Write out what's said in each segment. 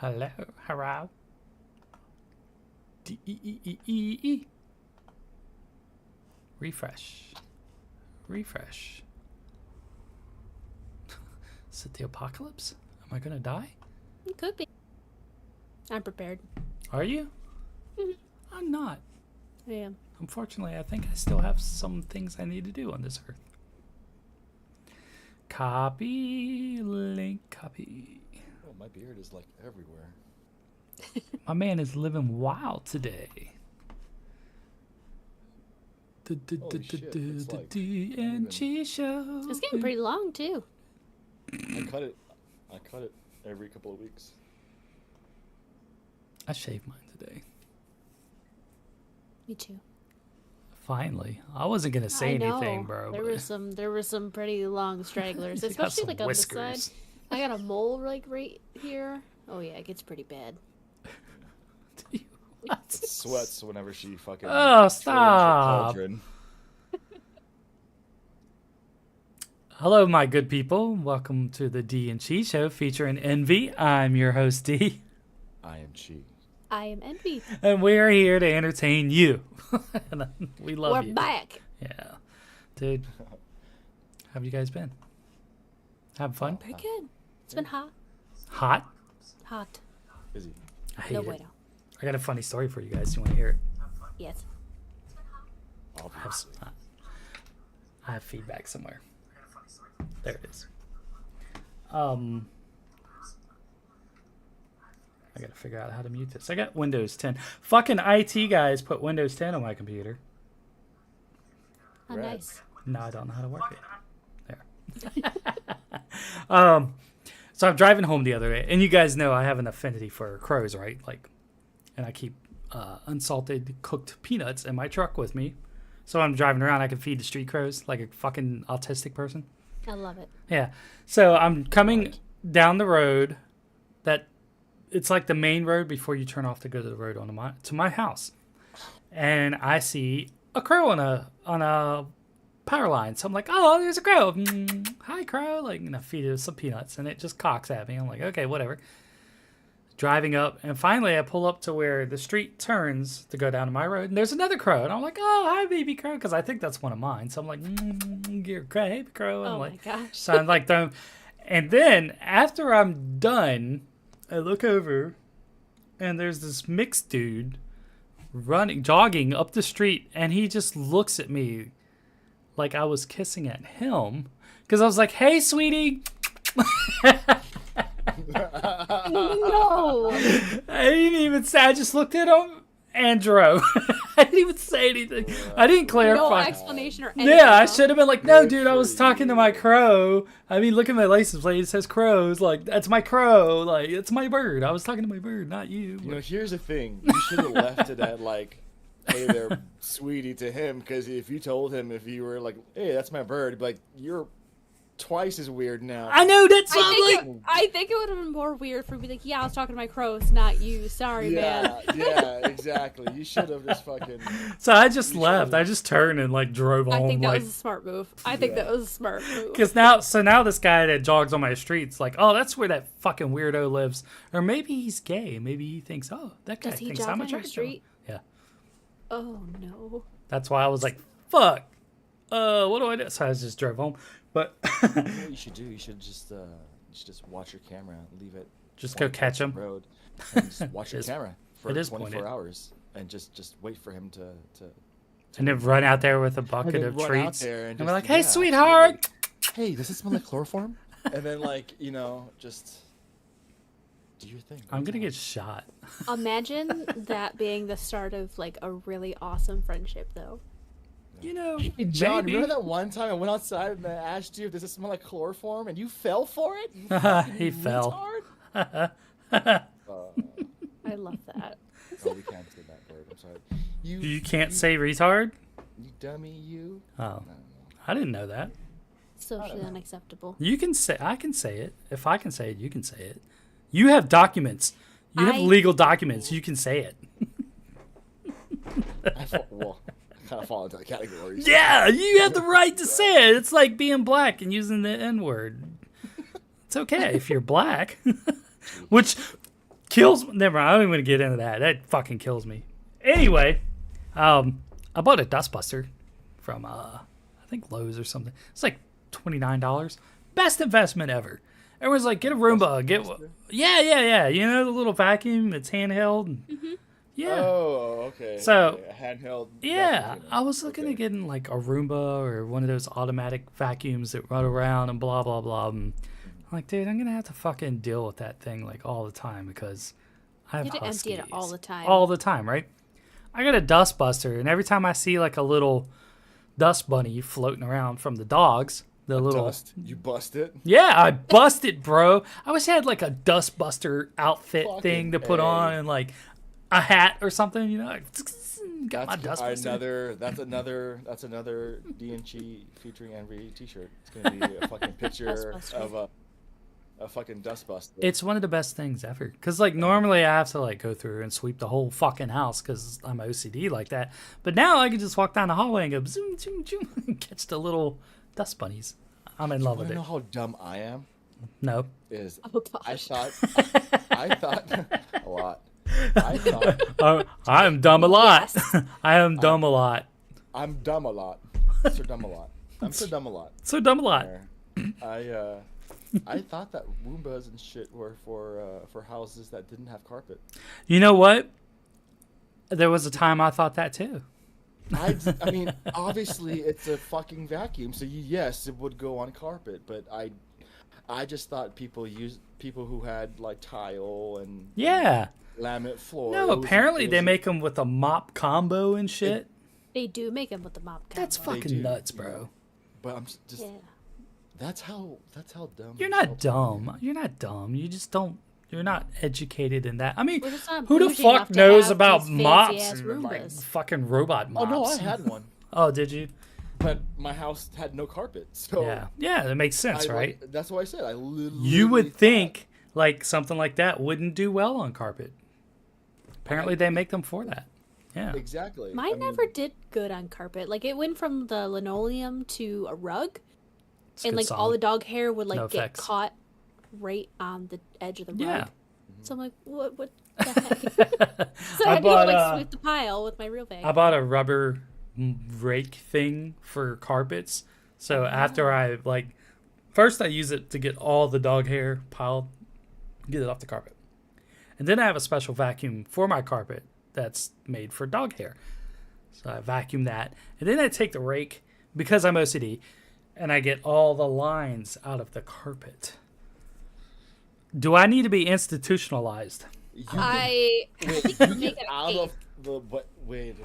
Hello, hello. D-E-E-E-E-E. Refresh. Refresh. Is it the apocalypse? Am I gonna die? It could be. I'm prepared. Are you? Mhm. I'm not. I am. Unfortunately, I think I still have some things I need to do on this earth. Copy, link, copy. Oh, my beard is like everywhere. My man is living wild today. The Holy shit, it's like Dee and Chee Show. It's getting pretty long too. I cut it every couple of weeks. I shaved mine today. Me too. Finally, I wasn't gonna say I know. anything, bro. There was some pretty long stragglers, You got especially some like on the whiskers. side. I got a mole like right here. Oh yeah, it gets pretty bad. What? It sweats whenever she fucking. Oh, turns the stop. cauldron. Hello, my good people. Welcome to the Dee and Chee Show featuring Envy. I'm your host, Dee. I am Chee. I am Envy. And we are here to entertain you. And we love We're you. back. Yeah. Dude, how have you guys been? Having fun? Pretty good. It's been hot. Hot? Hot. Busy. I hate No it. bueno. I got a funny story for you guys. Do you want to hear it? Yes. Obviously. I have feedback somewhere. There it is. I gotta figure out how to mute this. I got Windows 10. Fucking IT guys put Windows 10 on my computer. Oh, Rad. nice. No, I don't know how to work it. There. So I'm driving home the other day, and you guys know I have an affinity for crows, right? Like, and I keep unsalted cooked peanuts in my truck with me. So I'm driving around, I can feed the street crows like a fucking autistic person. I love it. Yeah. So I'm coming down the road that it's like the main road before you turn off to go to the road to my house. And I see a crow on a power line. So I'm like, oh, there's a crow. Hi, crow. Like, and I feed it some peanuts and it just cocks at me. I'm like, okay, whatever. Driving up, and finally I pull up to where the street turns to go down to my road, and there's another crow, and I'm like, oh, hi, baby crow, because I think that's one of mine. So I'm like, you're a crow, hey, crow. I'm Oh like, my gosh. so I'm like, and then after I'm done, I look over, and there's this mixed dude jogging up the street, and he just looks at me like I was kissing at him, because I was like, hey, sweetie. No. I didn't even say. I just looked at him and drove. I didn't even say anything. I didn't No clarify. explanation or anything. Yeah, I huh? should have been like, no, Good dude, I was for talking to you. my crow. I mean, look at my license plate. It says crows. Like, that's my crow. Like, it's my bird. I was talking to my bird, not you. You know, here's the thing. You should have left it at like, hey there, sweetie, to him. Because if you told him, if you were like, hey, that's my bird, he'd be like, you're twice as weird now. I know, that's what I'm like. I think it would have been more weird for me to be like, yeah, I was talking to my crows, not you. Sorry, man. Yeah, exactly. You should have just fucking. So I just You left. should've- I just turned and, like, drove I home. think that like, was a smart move. I think that was a smart move. Because now this guy that jogs on my street's like, oh, that's where that fucking weirdo lives. Or maybe he's gay. Maybe he thinks, oh, that guy Does he thinks jog I'm on your attractive. street? Yeah. Oh no. That's why I was like, fuck. What do I do? So I just drove home. But You know what you should do? You should just watch your camera, leave it. Just go catch him. Road, and just watch your It is- camera for it is 24 pointed. hours, and just wait for him to and then run out there with a bucket then of run out treats. there And and we're just- like, hey, yeah, sweetheart. Hey, does it smell like chloroform? And then just do your thing. I'm going to get shot. Imagine that being the start of like a really awesome friendship, though. You know, Hey, John, maybe. remember that one time I went outside and I asked you if does it smell like chloroform, and you fell for it? You He fucking fell. retard? I love that. Oh, we can't say that word. I'm sorry. You can't say retard? You dummy, you. Oh, I don't know. I didn't know that. Socially unacceptable. You can say, I can say it. If I can say it, you can say it. You have documents. You have I- legal documents. You can say it. Well, I kind of fall into the categories. Yeah, you have the right to say it. It's like being black and using the N-word. It's okay if you're black. Which, kills. Never mind. I don't even want to get into that. That fucking kills me. Anyway, I bought a dustbuster from I think Lowe's or something. It's like $29. Best investment ever. Everyone's like, get a Roomba. Yeah. You know the little vacuum. It's handheld. Yeah. Oh, okay. So, a handheld. yeah, vacuum. I was looking at getting like a Roomba or one of those automatic vacuums that run around and blah blah blah. And I'm like, dude, I'm gonna have to fucking deal with that thing like all the time because I have You have to empty it huskies. all the time. All the time, right? I got a dustbuster, and every time I see like a little dust bunny floating around from the dogs, the little Dust. You bust it. yeah, I busted, bro. I wish I had like a dustbuster outfit Fucking thing to put A. on and like a hat or something, you know. Like, got my That's dustbuster. That's another Dee and Chee featuring Envy T-shirt. It's gonna be a fucking picture Dustbuster. of a fucking dustbuster. It's one of the best things ever. Because, like, normally I have to, like, go through and sweep the whole fucking house because I'm OCD like that. But now I can just walk down the hallway and go zoom, zoom, zoom, and catch the little dust bunnies. I'm in love with You it. know how dumb I am? No. Is Oh, I gosh. thought I thought a lot. I thought I am dumb a lot. Yes. I am dumb a lot. I'm dumb a lot. So dumb a lot. I'm so dumb a lot. So dumb a lot. I thought that Roombas and shit were for houses that didn't have carpet. You know what? There was a time I thought that too. I mean, obviously it's a fucking vacuum, so yes, it would go on carpet. But I just thought people who had like tile and Yeah. laminate floors. No, apparently they make them with a mop combo and shit. They do make them with the mop. That's combo. fucking do, nuts, yeah. bro. But I'm just Yeah. that's how dumb. You're not dumb. You're not dumb. You just don't. You're not educated in that. I mean, We're just not who the bougie fuck enough to knows have about these mops fancy-ass and like Roombas. fucking robot Oh mops? no, I had one, Oh, did you? but my house had no carpet, so Yeah, that makes sense, right? That's why I said I literally. You would think like something like that wouldn't do well on carpet. Apparently, they make them for that. Yeah. exactly. Mine never did good on carpet. Like it went from the linoleum to a rug, It's a and good like all song. the dog hair would like No get effects. caught right on the edge of the rug. Yeah. So I'm like, what the heck? So I I had to go bought, like sweep the pile with my real bag. I bought a rubber rake thing for carpets. So after I first I use it to get all the dog hair piled, get it off the carpet. And then I have a special vacuum for my carpet that's made for dog hair. So I vacuum that. And then I take the rake, because I'm OCD, and I get all the lines out of the carpet. Do I need to be institutionalized? I think you make it out eight. of the wait.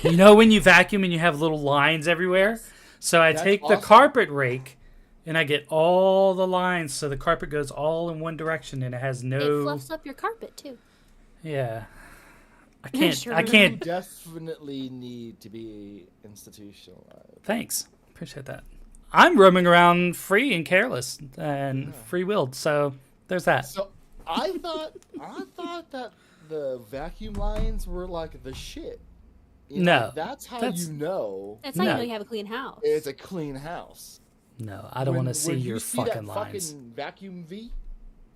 You know when you vacuum and you have little lines everywhere? So I That's take the awesome. carpet rake and I get all the lines so the carpet goes all in one direction and it has It no fluffs up your carpet too. Yeah. I can't Sure. I You can't definitely need to be institutionalized. thanks. Appreciate that. I'm roaming around free and careless and free-willed, so there's that. So I thought that the vacuum lines were like the shit. You know, No, that's how that's- you know That's how you No. know you have a clean house. it's a clean house. No, I don't want to see When your you see fucking that lines. Fucking vacuum V.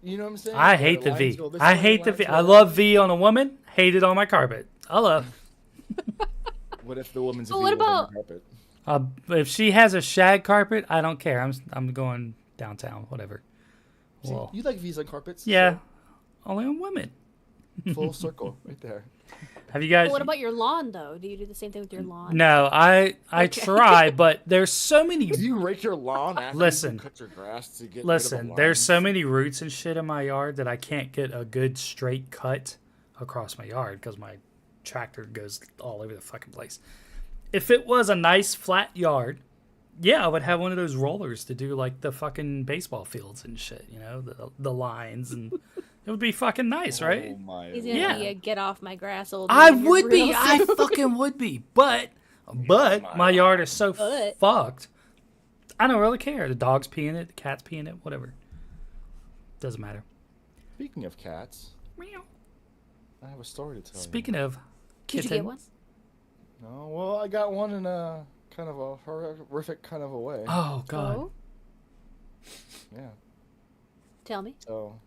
You know what I'm saying? I Where hate the lines V. go this I way, hate the lines V. go I that love way. V on a woman, hate it on my carpet. I love. What if the woman's a But V what was on about- the carpet? If she has a shag carpet, I don't care. I'm going downtown, whatever. See, Well, you like V's on carpets? yeah, only on women. So, full circle right there. Have you guys? But what about your lawn though? Do you do the same thing with your lawn? No, I Okay. try, but there's so many. Do you rake your lawn after Listen. you cut your grass to get Listen, rid of the there's so lines? many roots and shit in my yard that I can't get a good straight cut across my yard because my tractor goes all over the fucking place. If it was a nice flat yard, yeah, I would have one of those rollers to do like the fucking baseball fields and shit, you know, the lines, and it would be fucking nice, right? Oh my He's lord. gonna Yeah. be a get off my grass old. I man would be. real I soon. fucking would be. But my yard is so But- fucked. I don't really care. The dog's peeing it, the cat's peeing it, whatever. Doesn't matter. Speaking of cats, Meow. I have a story to tell Speaking of Did kittens, you get one? you. No, well, I got one in a kind of a horrific kind of a way. oh god, Oh, Yeah. tell me. So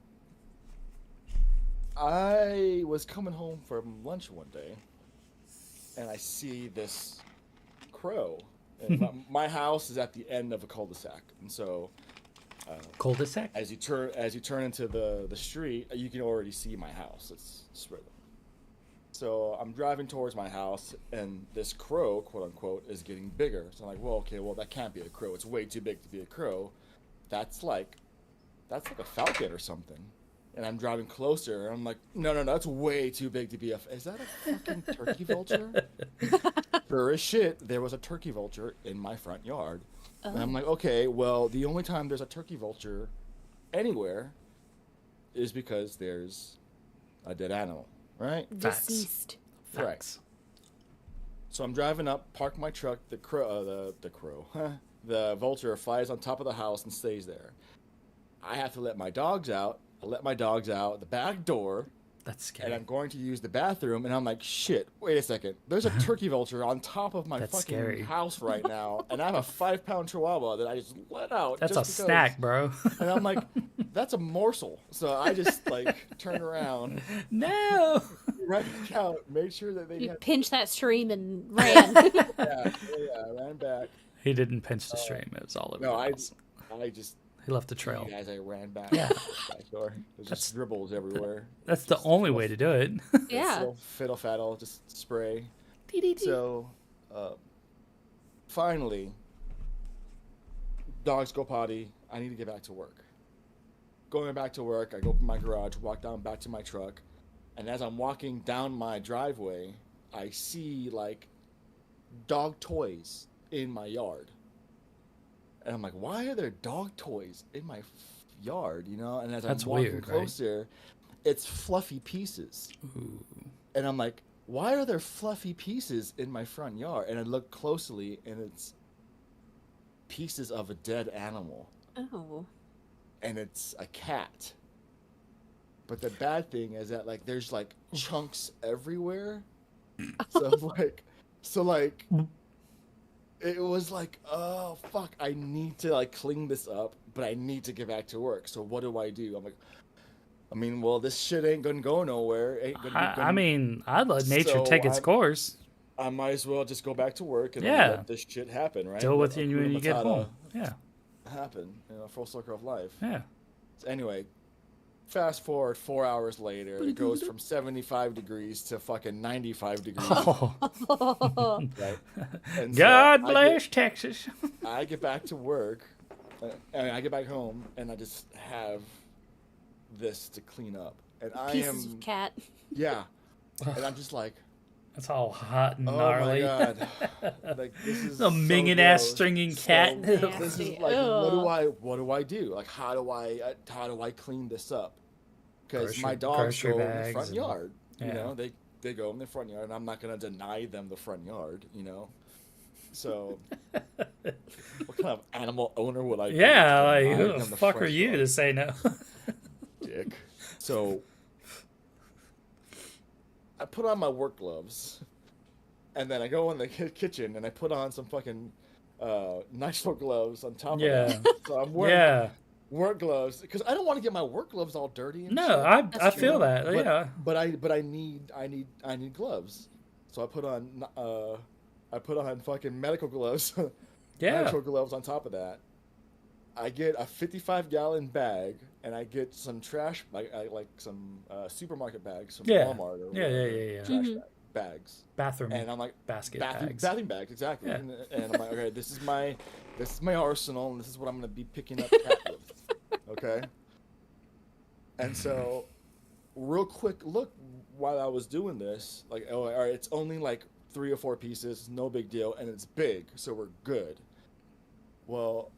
I was coming home from lunch one day, and I see this crow. And my house is at the end of a cul-de-sac, and so Cul-de-sac? as you turn into the street, you can already see my house. It's right there. So I'm driving towards my house, and this crow, quote unquote, is getting bigger. So I'm like, well, okay, well that can't be a crow. It's way too big to be a crow. That's like a falcon or something. And I'm driving closer, and I'm like, no, that's way too big to be a. Is that a fucking turkey vulture? Sure as shit, there was a turkey vulture in my front yard. And I'm like, okay, well, the only time there's a turkey vulture anywhere is because there's a dead animal, right? Facts. Deceased. Facts. So I'm driving up, park my truck. The vulture flies on top of the house and stays there. I have to let my dogs out. I let my dogs out the back door. That's scary. And I'm going to use the bathroom, and I'm like, shit, wait a second. There's a turkey vulture on top of my That's fucking scary. house right now, and I have a 5-pound chihuahua that I just let out. That's just a because. snack, bro. And I'm like, that's a morsel. So I just, turned around, No. ran out, made sure that they You had... pinched that stream and ran. Yeah, I ran back. He didn't pinch the stream. It was all over No, the I house. just... He left a trail. As I ran back. Yeah. Back door. There's just dribbles everywhere. That's the only way to do it. Yeah. Little fiddle faddle, just spray. Dee. So, finally, dogs go potty. I need to get back to work. Going back to work, I go open my garage, walk down back to my truck, and as I'm walking down my driveway, I see dog toys in my yard. And I'm like, why are there dog toys in my yard? And as That's I'm walking weird, closer, it's fluffy pieces. Ooh. And I'm like, why are there fluffy pieces in my front yard? And I look closely, and it's pieces of a dead animal. Oh. And it's a cat. But the bad thing is that there's chunks everywhere. So it was oh fuck, I need to clean this up, but I need to get back to work. So what do I do? I'm like, well, this shit ain't gonna go nowhere. I'd let nature take its course. I might as well just go back to work and Yeah. let this shit happen, right? Deal with Let you when you get Hakuna home. Matata Yeah. happen, full circle of life. Yeah. So anyway, fast forward 4 hours later, it goes from 75 degrees to fucking 95 degrees. Oh. Right? And so God bless Texas. I get back to work, I get back home, and I just have this to clean up. And Pieces of cat. Yeah. And I'm just like, That's all hot and oh gnarly. my god. This is A minging ass gross. stringing cat. This is Nasty. what do I do? How do I clean this up? Because my dogs grocery go in the bags front and- yard. yeah. They go in the front yard, and I'm not gonna deny them the front yard. So what kind of animal owner would I be? Yeah, to who deny the them fuck are front you yard? to say no? Dick. So I put on my work gloves, and then I go in the kitchen and I put on some fucking nitrile gloves on top Yeah. of that. So I'm wearing Yeah. work gloves because I don't want to get my work gloves all dirty. And No, shit. I That's feel true. that. Yeah. But I need gloves. So I put on fucking medical gloves. Yeah. Medical gloves on top of that. I get a 55-gallon bag, and I get some trash, some supermarket bags from Yeah. Walmart or Yeah, whatever, yeah. trash bags. Bathroom And I'm like, basket bathroom bags. bags, exactly. Yeah. And I'm like, okay, this is my arsenal, and this is what I'm gonna be picking up cat with. Okay. And so, real quick look while I was doing this, all right, it's only 3 or 4 pieces, no big deal, and it's big, so we're good. Well,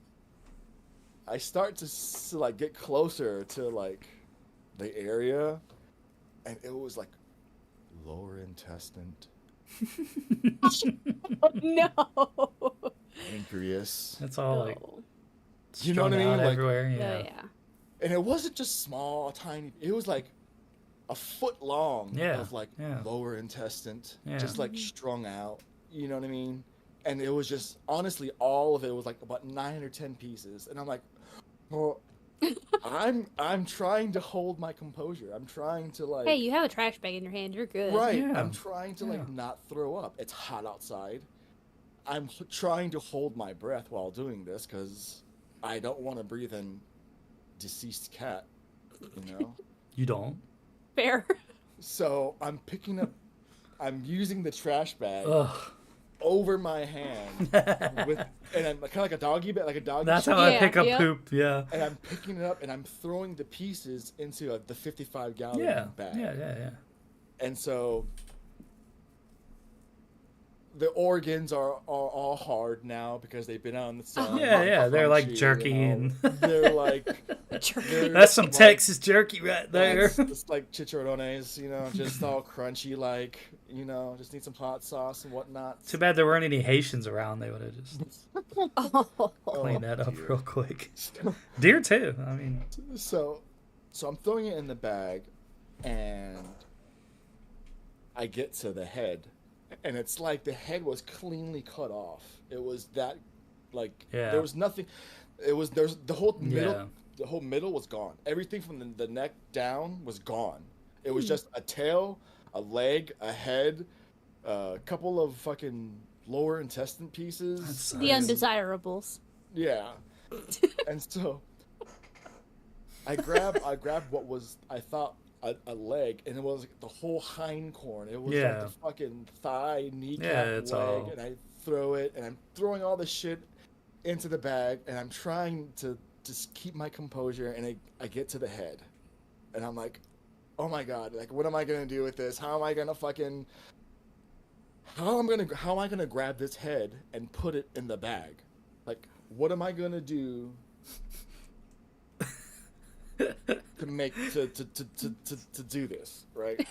I start to get closer to the area, and it was lower intestine, No. pancreas. That's all You know what I strung mean? out everywhere. Oh, Yeah. yeah. And it wasn't just small, tiny. It was a foot long Yeah, of yeah. lower intestine, Yeah. just strung out. You know what I mean? And it was just honestly all of it was about 9 or 10 pieces, and I'm like, well, I'm trying to hold my composure. I'm trying to like. Hey, you have a trash bag in your hand. You're good. Right. Yeah. I'm trying to like not throw up. It's hot outside. I'm trying to hold my breath while doing this because I don't want to breathe in deceased cat. You know. You don't. Fair. So I'm using the trash bag Ugh. over my hand and I'm kind of like a doggy bag, like a doggy. That's shit, how I Yeah, pick up yeah. poop. Yeah. and I'm picking it up and I'm throwing the pieces into the 55-gallon Yeah. bag. Yeah. And so the organs are all hard now because they've been out in the sun. Yeah. They're like crunchy, jerky you know. and They're like Jerky. that's some like- Texas jerky right there. It's like chicharrones, you know, just all crunchy, like, you know, just need some hot sauce and whatnot. Too bad there weren't any Haitians around. They would have just Oh. cleaned that up dear. real quick. Deer too. I mean, So I'm throwing it in the bag, and I get to the head, and it's like the head was cleanly cut off. It was that, like, Yeah. there was nothing. There's the whole middle. Yeah. The whole middle was gone. Everything from the neck down was gone. It was just a tail, a leg, a head, a couple of fucking lower intestine pieces. The undesirables. Yeah. And so I grabbed what was I thought a leg, and it was like the whole hindcorn. It was Yeah. like the fucking thigh, kneecap, Yeah, it's leg, all- and I throw it, and I'm throwing all this shit into the bag, and I'm trying to just keep my composure, and I get to the head, and I'm like, oh my god, like what am I gonna do with this? How am I gonna grab this head and put it in the bag? Like, what am I gonna do to make to do this, right?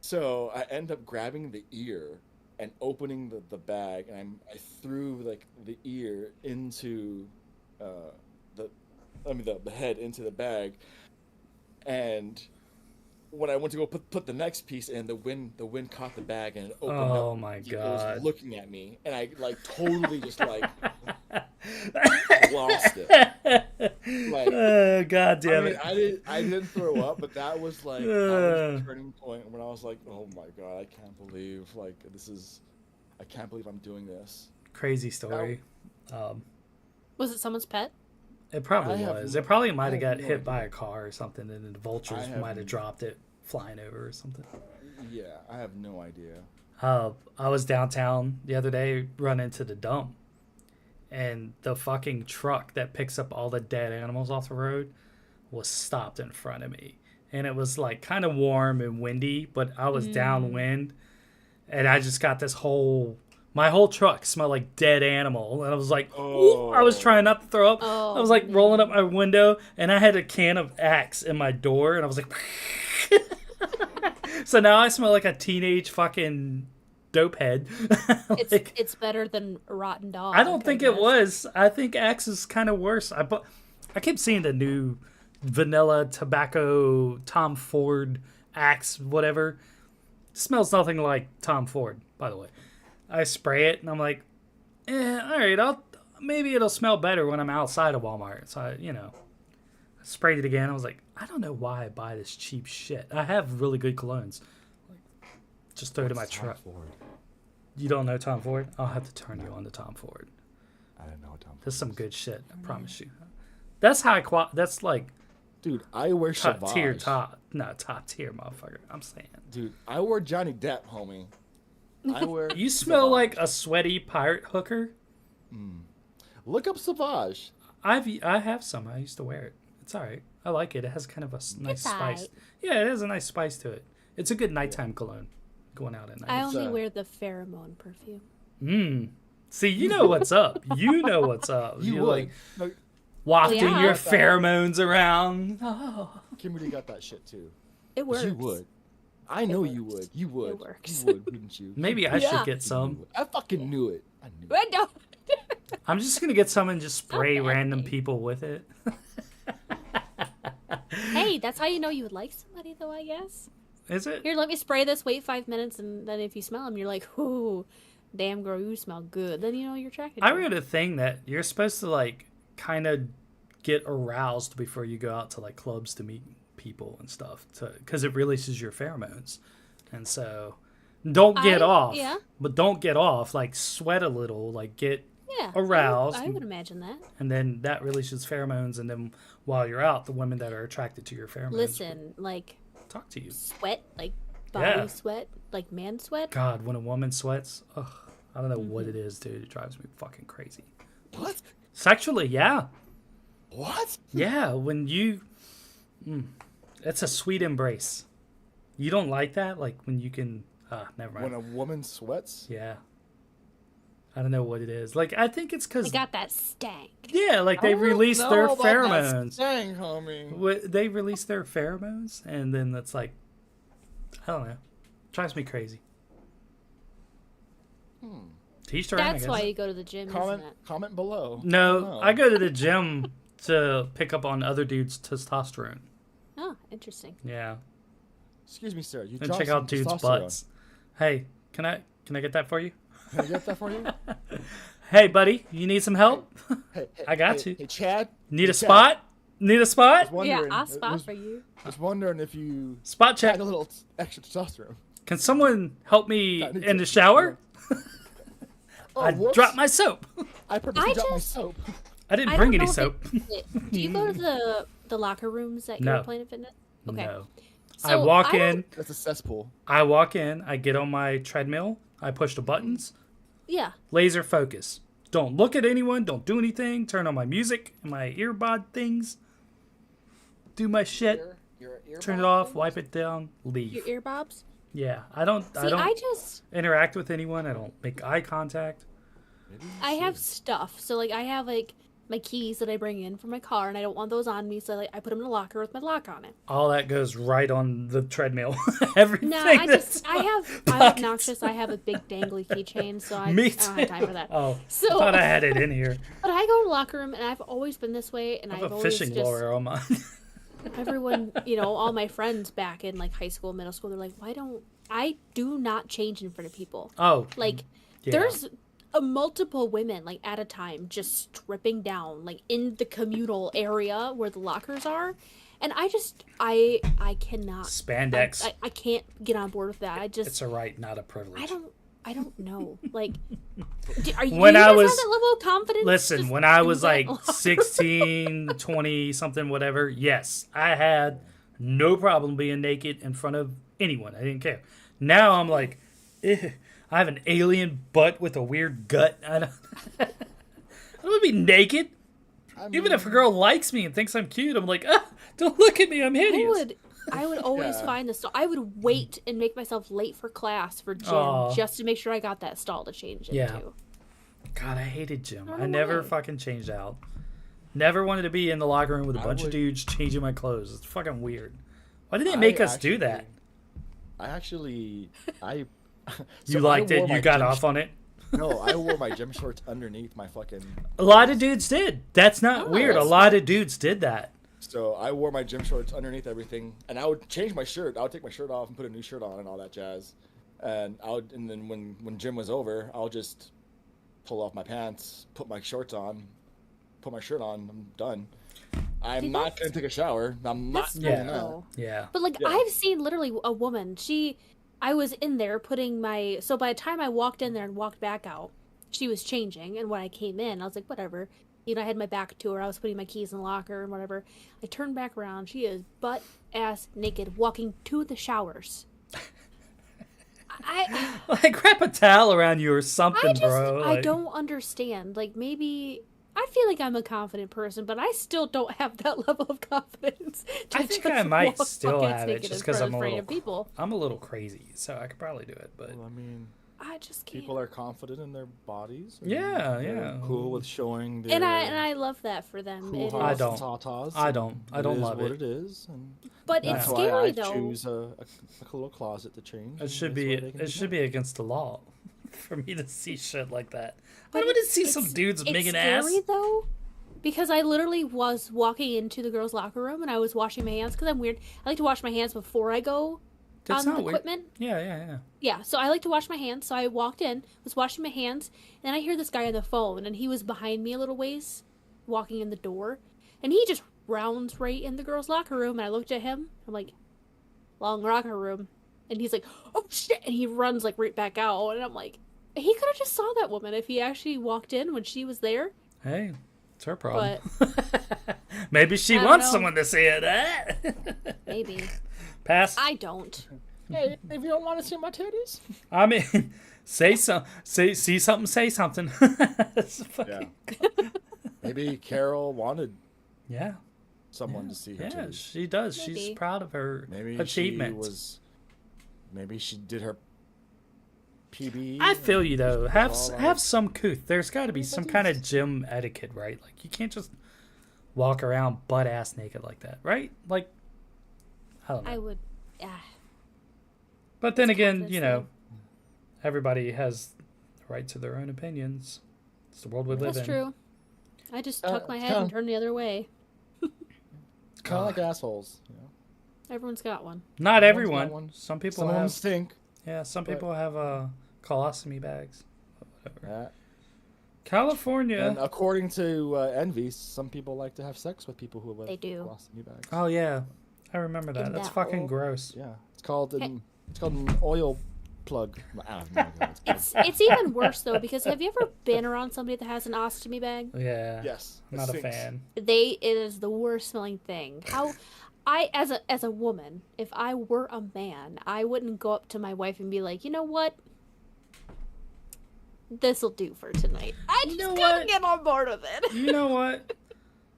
So I end up grabbing the ear and opening the bag, and I threw like the ear into the head into the bag, and when I went to go put the next piece in, the wind caught the bag and it opened up. oh my It god. was looking at me, and I like totally just like lost it. Like, god damn it. I didn't throw up, but that was like that was the turning point when I was like, oh my god, I can't believe I can't believe I'm doing this. Crazy story. Was it someone's pet? It probably I have was. no- It probably might I have have got no hit by idea. a car or something, and then the vultures I have might have no- dropped it flying over or something. Yeah, I have no idea. I was downtown the other day, run into the dump, and the fucking truck that picks up all the dead animals off the road was stopped in front of me. And it was like kind of warm and windy, but I was downwind, and I just got my whole truck smelled like dead animal. And I was like, ooh, I was trying not to throw up. Oh, I was like rolling up my window, and I had a can of Axe in my door, and I was like, so now I smell like a teenage fucking dope head. It's better than rotten dog. I don't think it guess. was. I think Axe is kind of worse. I keep seeing the new vanilla tobacco Tom Ford Axe, whatever. Smells nothing like Tom Ford, by the way. I spray it and I'm like, all right, maybe it'll smell better when I'm outside of Walmart. So I sprayed it again. I was like, I don't know why I buy this cheap shit. I have really good colognes. Just throw it in my truck. You don't know Tom Ford? I'll have to turn you on to Tom Ford. I don't know what Tom. There's some good shit. I promise you. That's high quality. That's like Dude, I wear top Sauvage. tier, top tier, motherfucker. I'm saying. Dude, I wear Johnny Depp, homie. I wear. You smell Sauvage. like a sweaty pirate hooker. Look up Sauvage. I have some. I used to wear it. It's all right. I like it. It has kind of a nice It's spice. alright. Yeah, it has a nice spice to it. It's a good nighttime cologne. Going out at I night. only wear the pheromone perfume. See, you know what's up. You know what's up. You You're would. like No, wafting Yeah. your pheromones around. Oh. Kimberly got that shit too. It works. You would. I know you would. You would. It works. You would, wouldn't you? Maybe I Yeah. should get some. I fucking knew it. I knew it. I don't. I'm just gonna get some and just spray bad, random babe. people with it. Hey, that's how you know you would like somebody, though, I guess. Is it? Here, let me spray this, wait 5 minutes, and then if you smell them, you're like, ooh, damn girl, you smell good. Then you know you're attracted to I her. read a thing that you're supposed to like kind of get aroused before you go out to like clubs to meet people and stuff, because it releases your pheromones. And so don't get off, yeah. but don't get off. Like sweat a little, like get Yeah, aroused. I would imagine that. And then that releases pheromones. And then while you're out, the women that are attracted to your pheromones Listen, like talk to you. sweat, like body sweat, like man sweat. God, when a woman sweats, ugh, I don't know what it is, dude. It drives me fucking crazy. What? Sexually, yeah. What? Yeah, when you... it's a sweet embrace. You don't like that? Like when you can... never mind. When a woman sweats? Yeah. I don't know what it is. Like, I think it's because... They got that stank. Yeah, like they release their pheromones. Dang, homie. They release their pheromones, and then that's like... I don't know. Drives me crazy. Teach their own, I That's guess. why you go to the gym, isn't it? Comment below. No, I go to the gym to pick up on other dudes' testosterone. Oh, interesting. Yeah. Excuse me, sir. You And dropped check some out dudes' testosterone. butts. Hey, can I get that for you? Can I get that for you? Hey, buddy, you need some help? Hey, I got you. Hey, Chad. Need a Chad. spot? Need a spot? Yeah, I'll spot for you. I was wondering if you Spot check. had a little extra testosterone. Can someone help me I need in to- the shower? Oh, I whoops. dropped my soap. I purposely I dropped my just- soap. I didn't I bring don't any know soap. Do you go to the locker rooms at No. your Planet Fitness? Okay. No. So I walk don't- in. That's a cesspool. I get on my treadmill. I push the buttons. Yeah. Laser focus. Don't look at anyone. Don't do anything. Turn on my music and my earbud things. Do my shit. Turn it off. Wipe it down. Leave. Your ear bobs? Yeah. I don't See, interact with anyone. I don't make eye contact. I have stuff. So like I have like my keys that I bring in from my car, and I don't want those on me, so like I put them in a locker with my lock on it. All that goes right on the treadmill. Everything. No, that's I'm pockets. obnoxious. I have a big dangly keychain, so I Me don't have time for that. Oh, So- I thought I had it in here. But I go to the locker room, and I've always been this way, and I I've have a always fishing just lure on mine. everyone, all my friends back in like high school, middle school, they're like, I do not change in front of people. Oh, Like, yeah. there's multiple women like at a time just stripping down like in the communal area where the lockers are, and I cannot Spandex. I can't get on board with that. It's a right, not a privilege. I don't know. Like, are you, When do you I guys was- have that level of confidence? Listen, Just when I do was that like a lot? 16, 20, something, whatever, yes, I had no problem being naked in front of anyone. I didn't care. Now I'm like, I have an alien butt with a weird gut. I don't want to be naked. Even if a girl likes me and thinks I'm cute, I'm like, don't look at me, I'm hideous. I would always Yeah. find the stall. I would wait and make myself late for class for gym Aw. just to make sure I got that stall to change into. Yeah. God, I hated gym. don't I know never why. fucking changed out. Never wanted to be in the locker room with a I bunch of would- dudes changing my clothes. It's fucking weird. Why did they make us do that? I You liked I wore it? You my got gym off on it? No, I wore my gym shorts underneath my fucking. A lot of dudes did. That's not Oh, weird. A that's lot of dudes did that. So I wore my gym shorts underneath everything, and I would change my shirt. I would take my shirt off and put a new shirt on and all that jazz. And then when gym was over, I'll just pull off my pants, put my shorts on, put my shirt on. I'm done. I'm See, not gonna take a shower. I'm not That's doing Yeah. that. though. Yeah. But like Yeah. I've seen literally a woman. I was in there putting my. So by the time I walked in there and walked back out, she was changing. And when I came in, I was like, whatever. I had my back to her. I was putting my keys in the locker and whatever. I turned back around. She is butt ass naked, walking to the showers. I Like, wrap a towel around you or something, bro. I Like, don't understand. Like maybe. I feel like I'm a confident person, but I still don't have that level of confidence. To I think just I might walk still buckets have it naked just in 'cause front I'm of a random little- people. I'm a little crazy, so I could probably do it. But Well, I mean, I just can't. people are confident in their bodies. and Yeah, they're yeah. Cool with showing their. and I love that for them. cool It I is- don't. tatas, I and don't. I it don't is love what it. it is, and But That's it's why scary I though. choose a little closet to change. it and should that's be where they can it do should that. be against the law for me to see shit like that. I But want to see some it's- dudes it's making ass. scary though, because I literally was walking into the girls' locker room and I was washing my hands because I'm weird. I like to wash my hands before I go That's on not the weird. equipment. Yeah. Yeah, so I like to wash my hands. So I walked in, was washing my hands, and then I hear this guy on the phone, and he was behind me a little ways. walking in the door, and he just rounds right in the girls' locker room. And I looked at him. I'm like, long locker room. And he's like, oh shit! And he runs like right back out. And I'm like, he could have just saw that woman if he actually walked in when she was there. Hey, it's her problem. But maybe she wants someone to see it. Maybe. Pass. I don't. Hey, if you don't want to see my titties. I mean, see something, say something. Yeah. Maybe Carol wanted someone to see her Yeah, titties. she does. Maybe. She's proud of her achievements. Maybe she did her PB. I feel you though. Have some couth. There's got to be some kind of gym etiquette, right? Like you can't just walk around butt ass naked like that, right? Like I don't know. I would. But then again, confidence you know, thing. everybody has the right to their own opinions. It's the world we live in. That's true. I just tuck my head and turn the other way. Kind of like assholes. You know? Everyone's got one. Not Everyone's everyone. got one. Some people Some of them have. stink. Yeah, some people have colostomy bags. Whatever. Yeah. California. And according to Envy, some people like to have sex with people who have They do. colostomy bags. Oh yeah, I remember that. In That's that fucking hole. gross. Yeah, it's called an oil plug. I have no idea what it's called. It's even worse though, because have you ever been around somebody that has an ostomy bag? Yeah. Yes, I'm it not a stinks. fan. It is the worst smelling thing. As a woman, if I were a man, I wouldn't go up to my wife and be like, you know what? This'll do for tonight. I just couldn't get on board with it. You know what?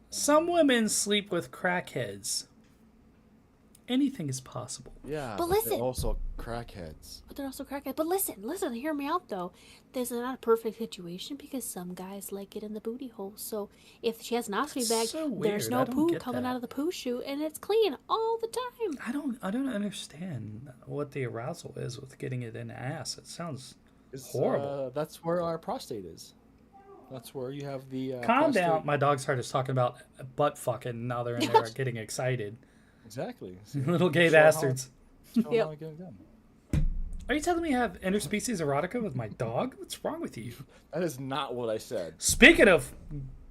Some women sleep with crackheads. Anything is possible. Yeah, But they're listen. also crackheads. But they're also crackheads. But listen, hear me out though. This is not a perfect situation because some guys like it in the booty hole. So if she has an ostomy bag, so there's weird. no I don't poo get coming that. out of the poo chute, and it's clean all the time. I don't understand what the arousal is with getting it in the ass. It sounds It's, horrible. That's where our prostate is. That's where you have the. Calm prostate. down. My dogs heard us talking about butt fucking. And now they're in there getting excited. Exactly. See, Little gay show how- bastards. show Yep. how I get it done. Are you telling me I have interspecies erotica with my dog? What's wrong with you? That is not what I said. Speaking of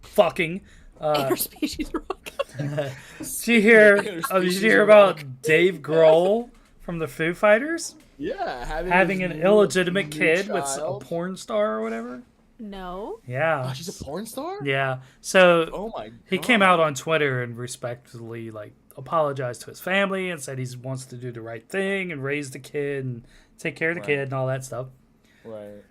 fucking, Interspecies rock. did you hear about Dave Grohl from the Foo Fighters Yeah, having his an new illegitimate kid with a child. porn star or whatever? No. Yeah. Oh, she's a porn star. Yeah. So Oh my. he God. came out on Twitter and respectfully apologized to his family and said he wants to do the right thing and raise the kid and take care of the Right. kid and all that stuff. Right.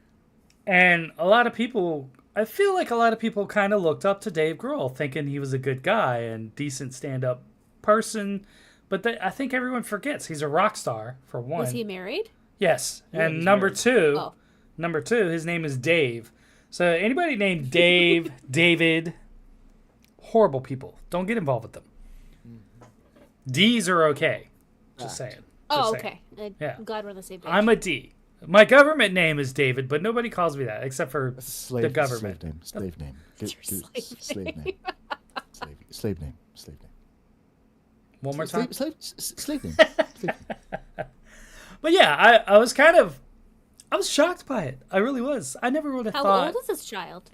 And I feel like a lot of people kind of looked up to Dave Grohl thinking he was a good guy and decent stand-up person. But I think everyone forgets he's a rock star, for one. Was he married? Yes. Yeah, And he's number married. two, his name is Dave. So anybody named Dave, David, horrible people. Don't get involved with them. D's are okay. Just saying. Oh, Just saying. okay. Yeah. I'm glad we're on the same page. I'm a D. My government name is David, but nobody calls me that except for Slave, the government. Slave name. Slave name. Slave name. One more time. Slave name. But yeah, I was shocked by it. I really was. I never would have How thot. old is this child?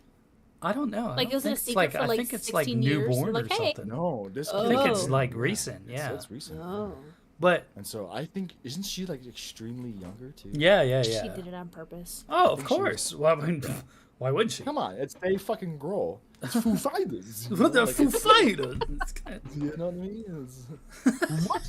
I don't know. Like, I don't is it a think it's secret for, I like, think it's like 16 years? newborn Like, or hey. something. No, this. Oh. I think it's Oh. like recent. Yeah. It's recent. Oh. But And so I think isn't she like extremely younger too? yeah. She did it on purpose. Oh, of think she was- course. Well, I mean, why wouldn't she? Come on, it's Dave fucking Grohl. It's Foo Fighters. you What know, the like, Foo it's- Fighters? You know what I mean? What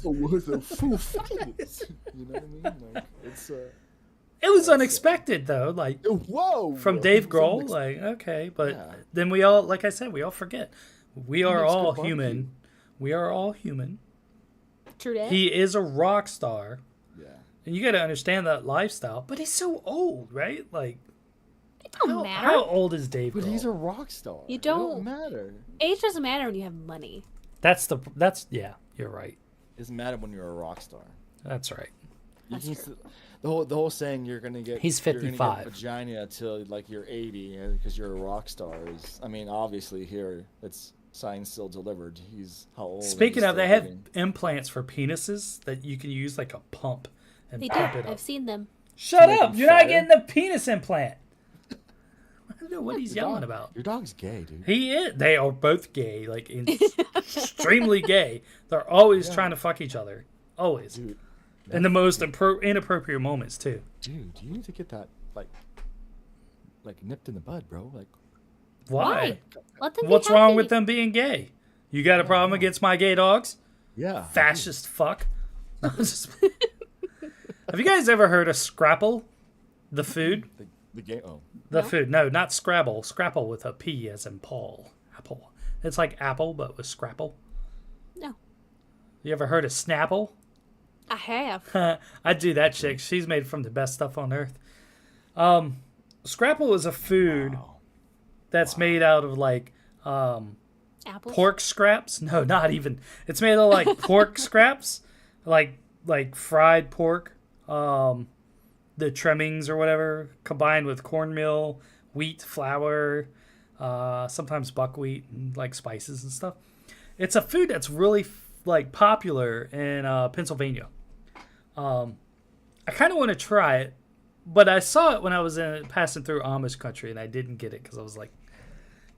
the Foo Fighters? You know what I mean? Like it's It was unexpected though. Like whoa from bro. Dave It's Grohl. unexpected. Like okay, but Yeah. then we all, like I said, we all forget. We are makes good all barbecue. human. We are all human. True that. He is a rock star. Yeah. And you got to understand that lifestyle. But he's so old, right? Like, It don't matter. how old is Dave But Grohl? he's a rock star. You It don't- matter. Age doesn't matter when you have money. Yeah, you're right. It doesn't matter when you're a rock star. That's right. You That's need true. to- the whole saying you're gonna get He's you're gonna 55. get vagina till like you're 80 because you're a rock star is. I mean, obviously here it's signed, still delivered. He's how old? and Speaking he's of, they still have getting- implants for penises that you can use like a pump and They do. pump it I've up. seen them. Shut make up! them You're not fatter? getting the penis implant. know what he's yelling about. Your dog's gay, dude. He is. They are both gay, like extremely gay. They're always trying to fuck each other. Always. Dude. In the most inappropriate moments, too. Dude, you need to get that, like nipped in the bud, bro. Like, why? Let them be What's wrong happy. with them being gay? You got a problem against my gay dogs? yeah. Fascist fuck. Have you guys ever heard of Scrapple? The food? The game. Oh. The No. food. No, not Scrabble. Scrapple with a P as in Paul. Apple. It's like apple, but with Scrapple. No, You ever heard of Snapple? I have. I do that chick. She's made from the best stuff on earth. Scrapple is a food Wow. that's made out of like Apples. pork scraps. No, not even. It's made of like pork scraps, like fried pork, the trimmings or whatever, combined with cornmeal, wheat, flour, sometimes buckwheat and like spices and stuff. It's a food that's really like popular in Pennsylvania. I kind of want to try it, but I saw it when I was passing through Amish country, and I didn't get it because I was like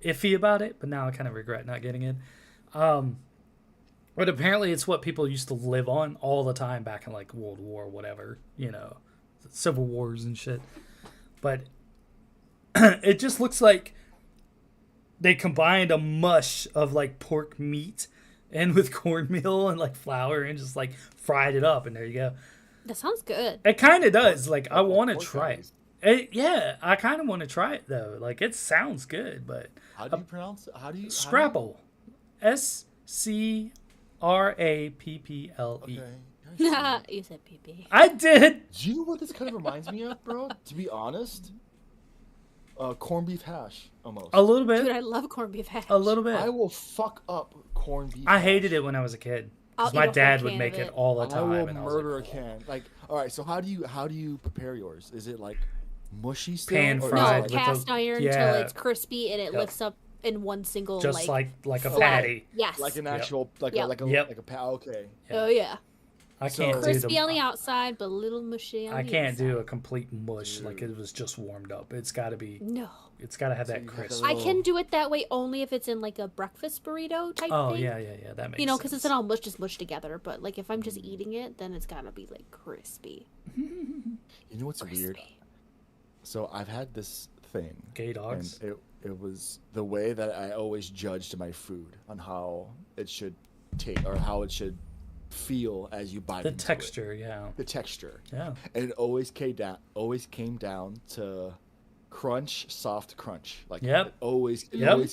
iffy about it. But now I kind of regret not getting it. But apparently, it's what people used to live on all the time back in like World War, whatever, Civil Wars and shit. But it just looks like they combined a mush of like pork meat and with cornmeal and like flour and just like fried it up, and there you go. That sounds good. It kind of does. Like, I want to pork try patties. it. Yeah, I kind of want to try it though. Like, it sounds good, but How do you pronounce it? How do you Scrapple, Scrapple. Okay. You said pee-pee. I did. Do you know what this kind of reminds me of, bro? To be honest, corned beef hash almost. A little bit. Dude, I love corned beef hash. A little bit. I will fuck up corned beef. I hash. hated it when I was a kid I'll because eat my a whole dad would can make of it it. all the I time. will and I was murder like, a can. Like, all right. So how do you prepare yours? Is it like mushy still? Pan or is it fried No, with cast the- iron yeah. till it's crispy and it Yep. lifts up in one single just like a flat. patty. Yes. like an Yep. actual like Yep. a like a Yep. like a okay. Oh yeah. I So- can't do Crispy the. on the outside, but a little mushy on I the can't inside. do a complete mush like it was just warmed up. It's got to be. No. It's got to have So that you have crisp. the I can do it that way only if it's in like a breakfast burrito type Oh thing. yeah. That makes. You know, because sense. it's not all just mushed together. But like if I'm just eating it, then it's gotta be like crispy. You know what's weird? Crispy. So I've had this thing. Gay dogs. And it was the way that I always judged my food on how it should taste or how it should feel as you bite The into it. texture, yeah. The texture. Yeah. And it always came down to crunch, soft crunch. Like Yep. it always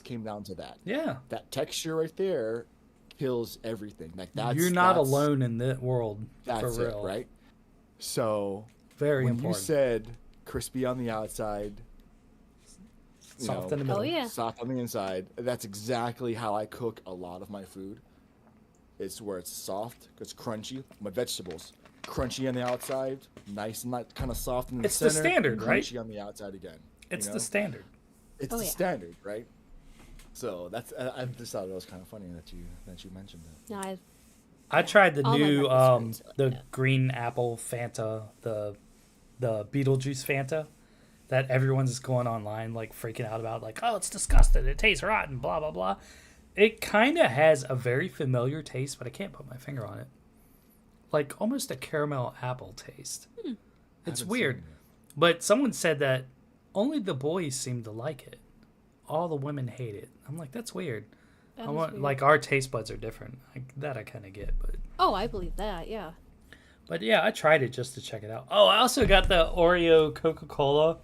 came down to that. Yeah. That texture right there kills everything. Like that's You're not that's- alone in that world. That's for it, real. right? So Very when important. you said crispy on the outside, Soft in the middle. Oh yeah. soft on the inside. That's exactly how I cook a lot of my food. It's where it's soft, it's crunchy. My vegetables, crunchy on the outside, nice and kind of soft in the It's the center. standard, and right? Crunchy on the outside again. It's you know? the standard. It's Oh, the yeah. standard, right? So that's I just thought it was kind of funny that you mentioned that. No, I tried the All my new breakfast foods are like the that. green apple Fanta, the Beetlejuice Fanta that everyone's going online like freaking out about, like, oh, it's disgusting, it tastes rotten, blah blah blah. It kind of has a very familiar taste, but I can't put my finger on it. Like almost a caramel apple taste. It's Haven't seen weird. it. But someone said that only the boys seem to like it. All the women hate it. I'm like, that's weird. that I is want weird. like our taste buds are different. That I kind of get, Oh, I believe that. Yeah. but yeah, I tried it just to check it out. Oh, I also got the Oreo Coca-Cola.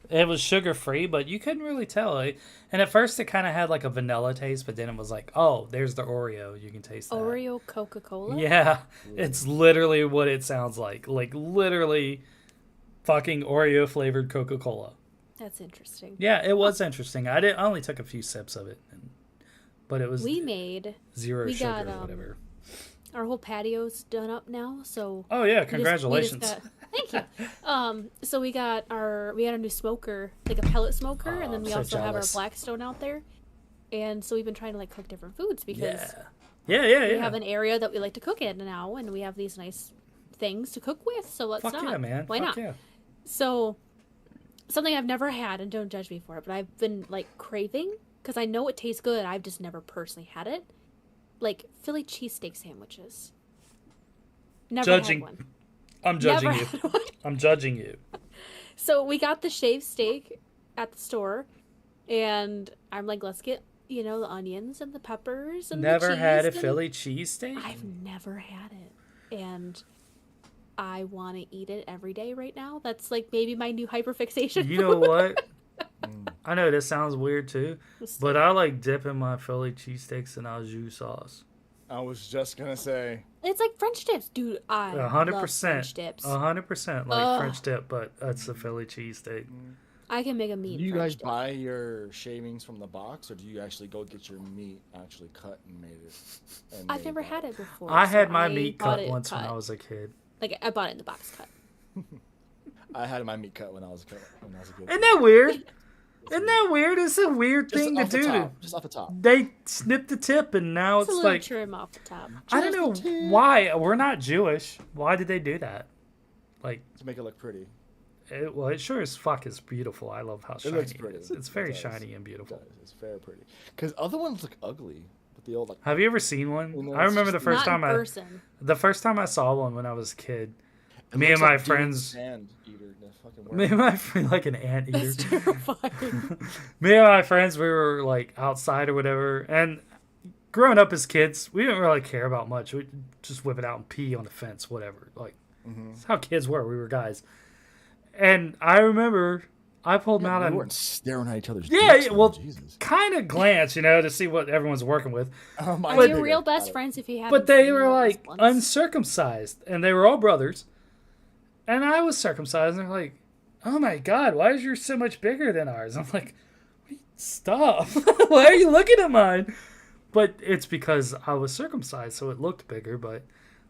It was sugar free, but you couldn't really tell. And at first, it kind of had like a vanilla taste, but then it was like, oh, there's the Oreo. You can taste that. Oreo Coca-Cola. Yeah, it's literally what it sounds like. Like literally, fucking Oreo flavored Coca-Cola. That's interesting. Yeah, it was interesting. I only took a few sips of it, but it was We made zero we sugar got, or whatever. our whole patio's done up now, so Oh yeah, we just congratulations. thank you. So we had our new smoker, like a pellet smoker, and then I'm we so also have our jealous. Blackstone out there. And so we've been trying to like cook different foods because Yeah, we yeah. have an area that we like to cook in now, and we have these nice things to cook with. So let's Fuck not. yeah, man. Why Fuck not? Yeah. So something I've never had, and don't judge me for it, but I've been like craving because I know it tastes good. I've just never personally had it. Like Philly cheesesteak sandwiches. Never Judging. had one. I'm judging Never you. had one. I'm judging you. So we got the shaved steak at the store, and I'm like, let's get, the onions and the peppers and the Never cheese. had a and Philly cheesesteak? I've never had it. And I want to eat it every day right now. That's like maybe my new hyperfixation. You know what? I know this sounds weird too, but I like dipping my Philly cheesesteaks in au jus sauce. I was just gonna say. It's like French dips, dude. I 100%. love French dips. 100% like French dip, but that's the Philly cheesesteak. I can make a meat. Do you French guys dip. buy your shavings from the box, or do you actually go get your meat actually cut and made it? I've never had it before. I so had my I meat bought cut it once when cut. I was a kid. Like I bought it in the box cut. I had my meat cut when I was a kid. Isn't that weird? Isn't that weird? It's a weird Just thing to off the do. top, just off the top. They snipped the tip, and now It's a it's little like trim off the top. I don't know Just the tip. why. We're not Jewish. Why did they do that? Like, To make it look pretty. it sure as fuck is beautiful. I love how shiny looks it pretty. is. It's very It does. shiny and It beautiful. does. It's very pretty. Because other ones look ugly. But the old like. Have you ever seen one? You know, I it's remember the just- first Not time in person. the first time I saw one when I was a kid. it Me looks and my like Dee and friends. Sand eater. The fucking Me and my friend, like an anteater. That's terrifying. Me and my friends, we were like outside or whatever, and growing up as kids, we didn't really care about much. We just whip it out and pee on the fence, whatever. Like that's how kids were. We were guys, and I remember I pulled them out We and weren't staring at each other's. yeah, dicks, well, though, Jesus. kind of glance, to see what everyone's working with. Mine's Are you bigger. real Got best it. friends if you have? But they were like uncircumcised, and they were all brothers, and I was circumcised, and they're like, "Oh my God, why is yours so much bigger than ours?" I'm like, "Stop! Why are you looking at mine?" But it's because I was circumcised, so it looked bigger. But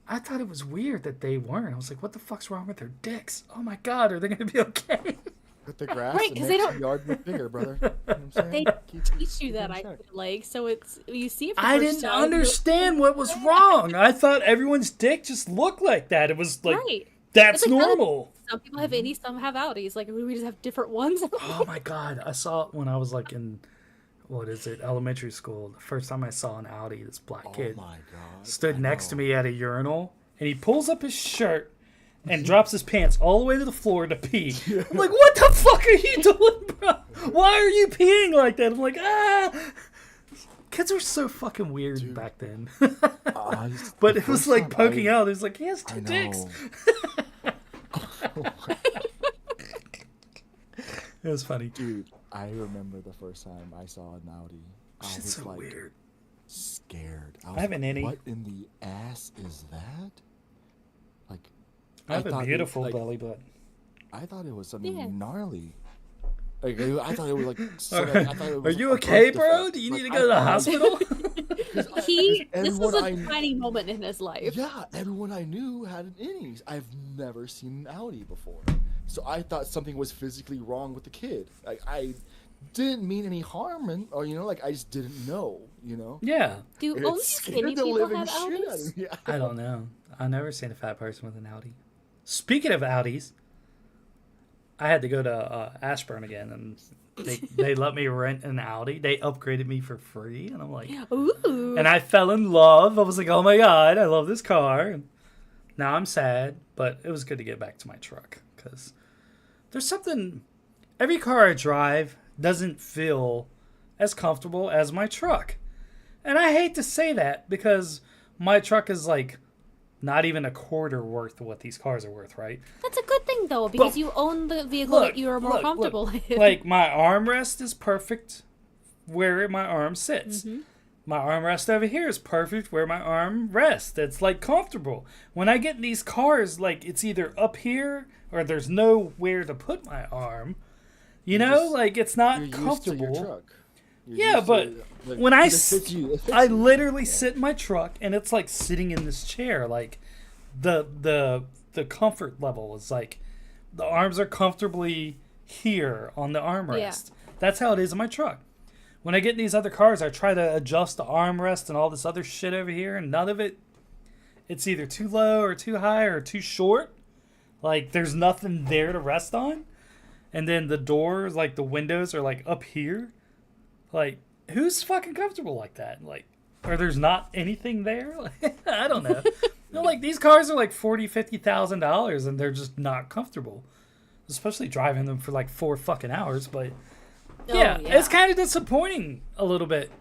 I thought it was weird that they weren't. I was like, "What the fuck's wrong with their dicks? Oh my God, are they gonna be okay?" With the grass, Right, it 'cause makes they don't- the yard look bigger, brother. You know what I'm saying? They Keep it- teach you keep that it I in check. feel like so it's you see it. For the I first didn't time, you're- understand what was wrong. I thought everyone's dick just looked like that. It was like Right. that's It's like other- normal. Some people have innies, some have outies. Like we just have different ones. Oh my God. I saw it when I was like in, elementary school. The first time I saw an Audi, this black kid Oh my God. stood next to me at a urinal, and he pulls up his shirt and drops his pants all the way to the floor to pee. I'm like, what the fuck are you doing, bro? Why are you peeing like that? I'm like, Kids were so fucking weird back then. But it was like poking out. It was like, he has two dicks. It was funny. Dude, I remember the first time I saw an Audi. I Shit's was so like weird. scared. I have an innie. What in the ass is that? Like, I have a thought it- beautiful like, belly button. I thought it was something Yeah. gnarly. Like, I thought it was like. I thought it Are was you a okay, birth bro? defect. Do you Like, need to go to the I thought- hospital? This was a everyone tiny moment in his life. Yeah, everyone I knew had an innies. I've never seen an Audi before, so I thought something was physically wrong with the kid. Like I didn't mean any harm, or like I just didn't know. Yeah. Do And only it skinny scared the people living have shit out Audis? of me. I don't know. I've never seen a fat person with an Audi. Speaking of Audis, I had to go to Ashburn again, and they let me rent an Audi. They upgraded me for free, and I'm like, Ooh. and I fell in love. I was like, oh my God, I love this car. And now I'm sad, but it was good to get back to my truck because there's something. Every car I drive doesn't feel as comfortable as my truck, and I hate to say that because my truck is like not even a quarter worth of what these cars are worth, right? That's a good thing though, because But you own the vehicle that you are more comfortable in. Like my armrest is perfect where my arm sits. Mm-hmm. My armrest over here is perfect where my arm rests. It's like comfortable. When I get in these cars, like it's either up here or there's nowhere to put my arm. Like it's not You're used to comfortable. your truck. You're Yeah, used to, but like, when I it fits you. It fits I you. literally sit in my truck and it's like sitting in this chair. Like the comfort level is like the arms are comfortably here on the armrest. Yeah. That's how it is in my truck. When I get in these other cars, I try to adjust the armrest and all this other shit over here, and none of it. It's either too low or too high or too short. Like there's nothing there to rest on. and then the doors, like the windows, are like up here. Like, who's fucking comfortable like that? Like, or there's not anything there? Like, I don't know. Like these cars are like $40,000-$50,000, and they're just not comfortable, especially driving them for like 4 fucking hours. But yeah, it's kind of disappointing a little bit.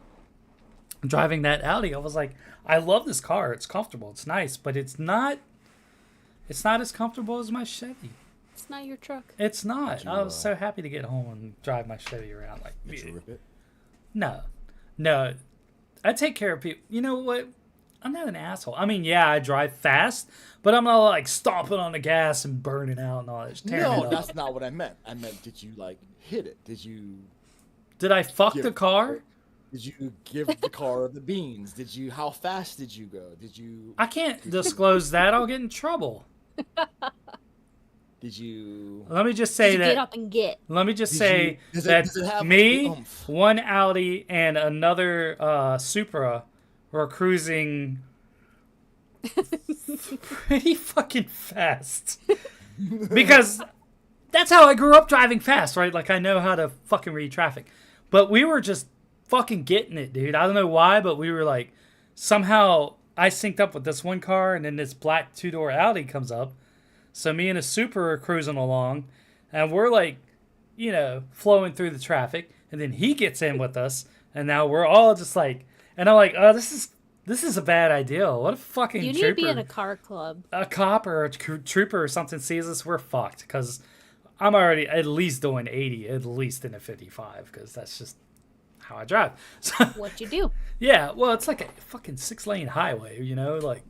Driving that Audi, I was like, I love this car. It's comfortable. It's nice, but it's not. It's not as comfortable as my Chevy. It's not your truck. It's not. I was so happy to get home and drive my Chevy around. Like, Did you rip it? No. I take care of people. You know what? I'm not an asshole. I mean, yeah, I drive fast, but I'm not like stomping on the gas and burning out and all that. No, that's not what I meant. I meant, did you like hit it? Did I fuck the car? Did you give the car the beans? How fast did you go? I can't disclose that. I'll get in trouble. Did you? Let me just say that. Get up and get. Let me just say that me, one Audi, and another Supra were cruising pretty fucking fast. Because that's how I grew up driving fast, right? Like, I know how to fucking read traffic. But we were just fucking getting it, dude. I don't know why, but we were like, somehow I synced up with this one car, and then this black 2-door Audi comes up. So me and a Supra are cruising along, and we're like, you know, flowing through the traffic, and then he gets in with us, and now we're all just like, and I'm like, oh, this is a bad idea. What if fucking you need to be in a car club? A cop or a trooper or something sees us, we're fucked, because I'm already at least doing 80, at least in a 55, because that's just how I drive. So, what you do? Yeah, well, it's like a fucking 6-lane highway, you know, like.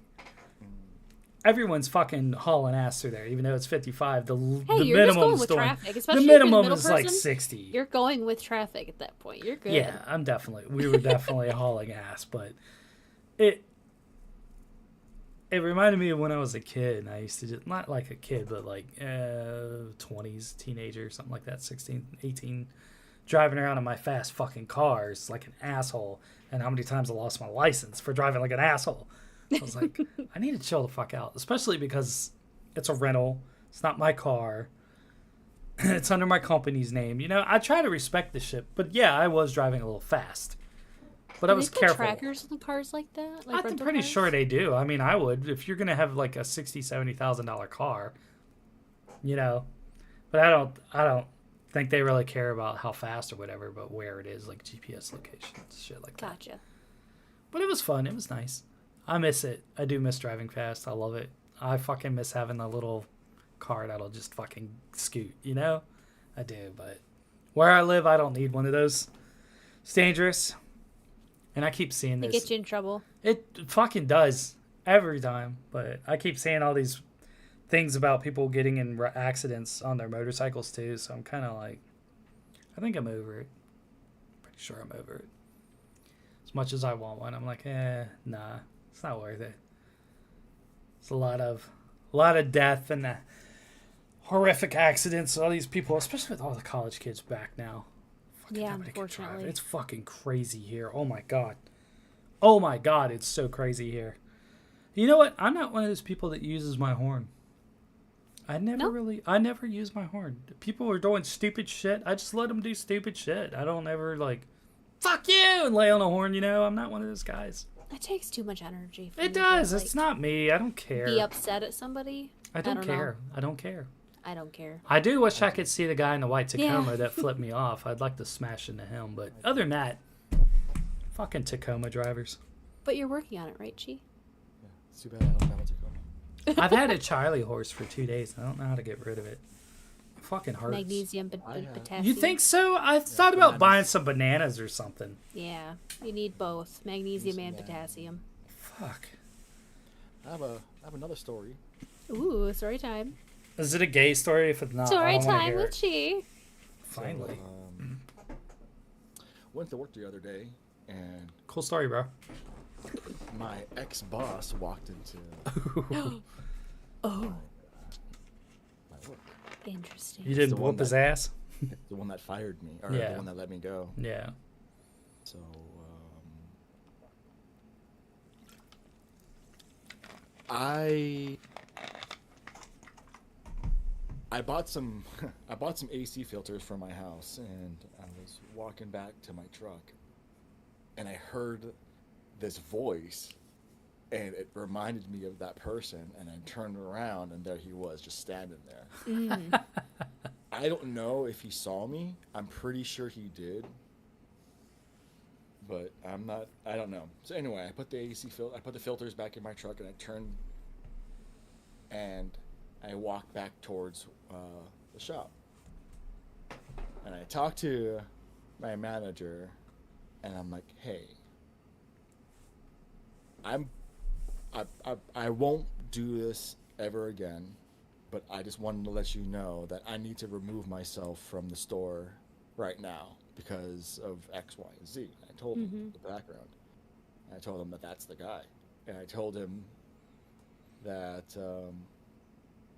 Everyone's fucking hauling ass through there, even though it's 55. The you're just going with traffic, especially the minimum if you're is like 60. You're going with traffic at that point. You're good. Yeah, we were definitely hauling ass, but it reminded me of when I was a kid, and I used to just, not like a kid, but like 20s, teenager, something like that, 16, 18, driving around in my fast fucking cars like an asshole, and how many times I lost my license for driving like an asshole. I was like, I need to chill the fuck out, especially because it's a rental. It's not my car. It's under my company's name. You know, I try to respect this shit, but yeah, I was driving a little fast. But I was careful. Do they put trackers in the cars like that? Like I'm pretty sure they do. I mean, I would if you're gonna have like a $60,000-$70,000 car, you know. But I don't think they really care about how fast or whatever, but where it is, like GPS locations, shit like that. Gotcha. But it was fun. It was nice. I miss it. I do miss driving fast. I love it. I fucking miss having a little car that'll just fucking scoot, you know? I do, but where I live, I don't need one of those. It's dangerous. And I keep seeing this. It gets you in trouble. It fucking does. Every time. But I keep seeing all these things about people getting in accidents on their motorcycles, too. So I'm kind of like, I think I'm over it. Pretty sure I'm over it. As much as I want one, I'm like, nah. It's not worth it. It's a lot of death and horrific accidents. All these people, especially with all the college kids back now. Fucking yeah, unfortunately. It's fucking crazy here. Oh my god. Oh my god, it's so crazy here. You know what? I'm not one of those people that uses my horn. I never use my horn. People are doing stupid shit. I just let them do stupid shit. I don't ever like, fuck you, and lay on a horn, you know? I'm not one of those guys. It takes too much energy. It does. It's not me. I don't care. Be upset at somebody. I don't care. I don't care. I don't care. I do wish I could see the guy in the white Tacoma that flipped me off. I'd like to smash into him. But other than that, fucking Tacoma drivers. But you're working on it, right, Chee? Yeah, it's too bad I don't have a Tacoma. I've had a Charlie horse for 2 days. I don't know how to get rid of it. It fucking hurts. Magnesium, potassium. You think so? I thought about buying some bananas or something. Yeah, you need both magnesium and potassium. Fuck. I have another story. Ooh, story time. Is it a gay story? If it's not, story I don't time with it. Chee. Finally. So, went to work the other day, and cool story, bro. My ex-boss walked into oh. my work. Interesting. You didn't whoop his ass? The one that fired me, or the one that let me go. Yeah. So, I I bought some I bought some AC filters for my house, and I was walking back to my truck, and I heard this voice, and it reminded me of that person, and I turned around, and there he was, just standing there. Mm. I don't know if he saw me. I'm pretty sure he did, but I don't know. So anyway, I put the filters back in my truck, and I turned, and I walked back towards the shop, and I talked to my manager, and I'm like, "Hey, I won't do this ever again, but I just wanted to let you know that I need to remove myself from the store right now because of X, Y, and Z." I told him the background. I told him that that's the guy, and I told him that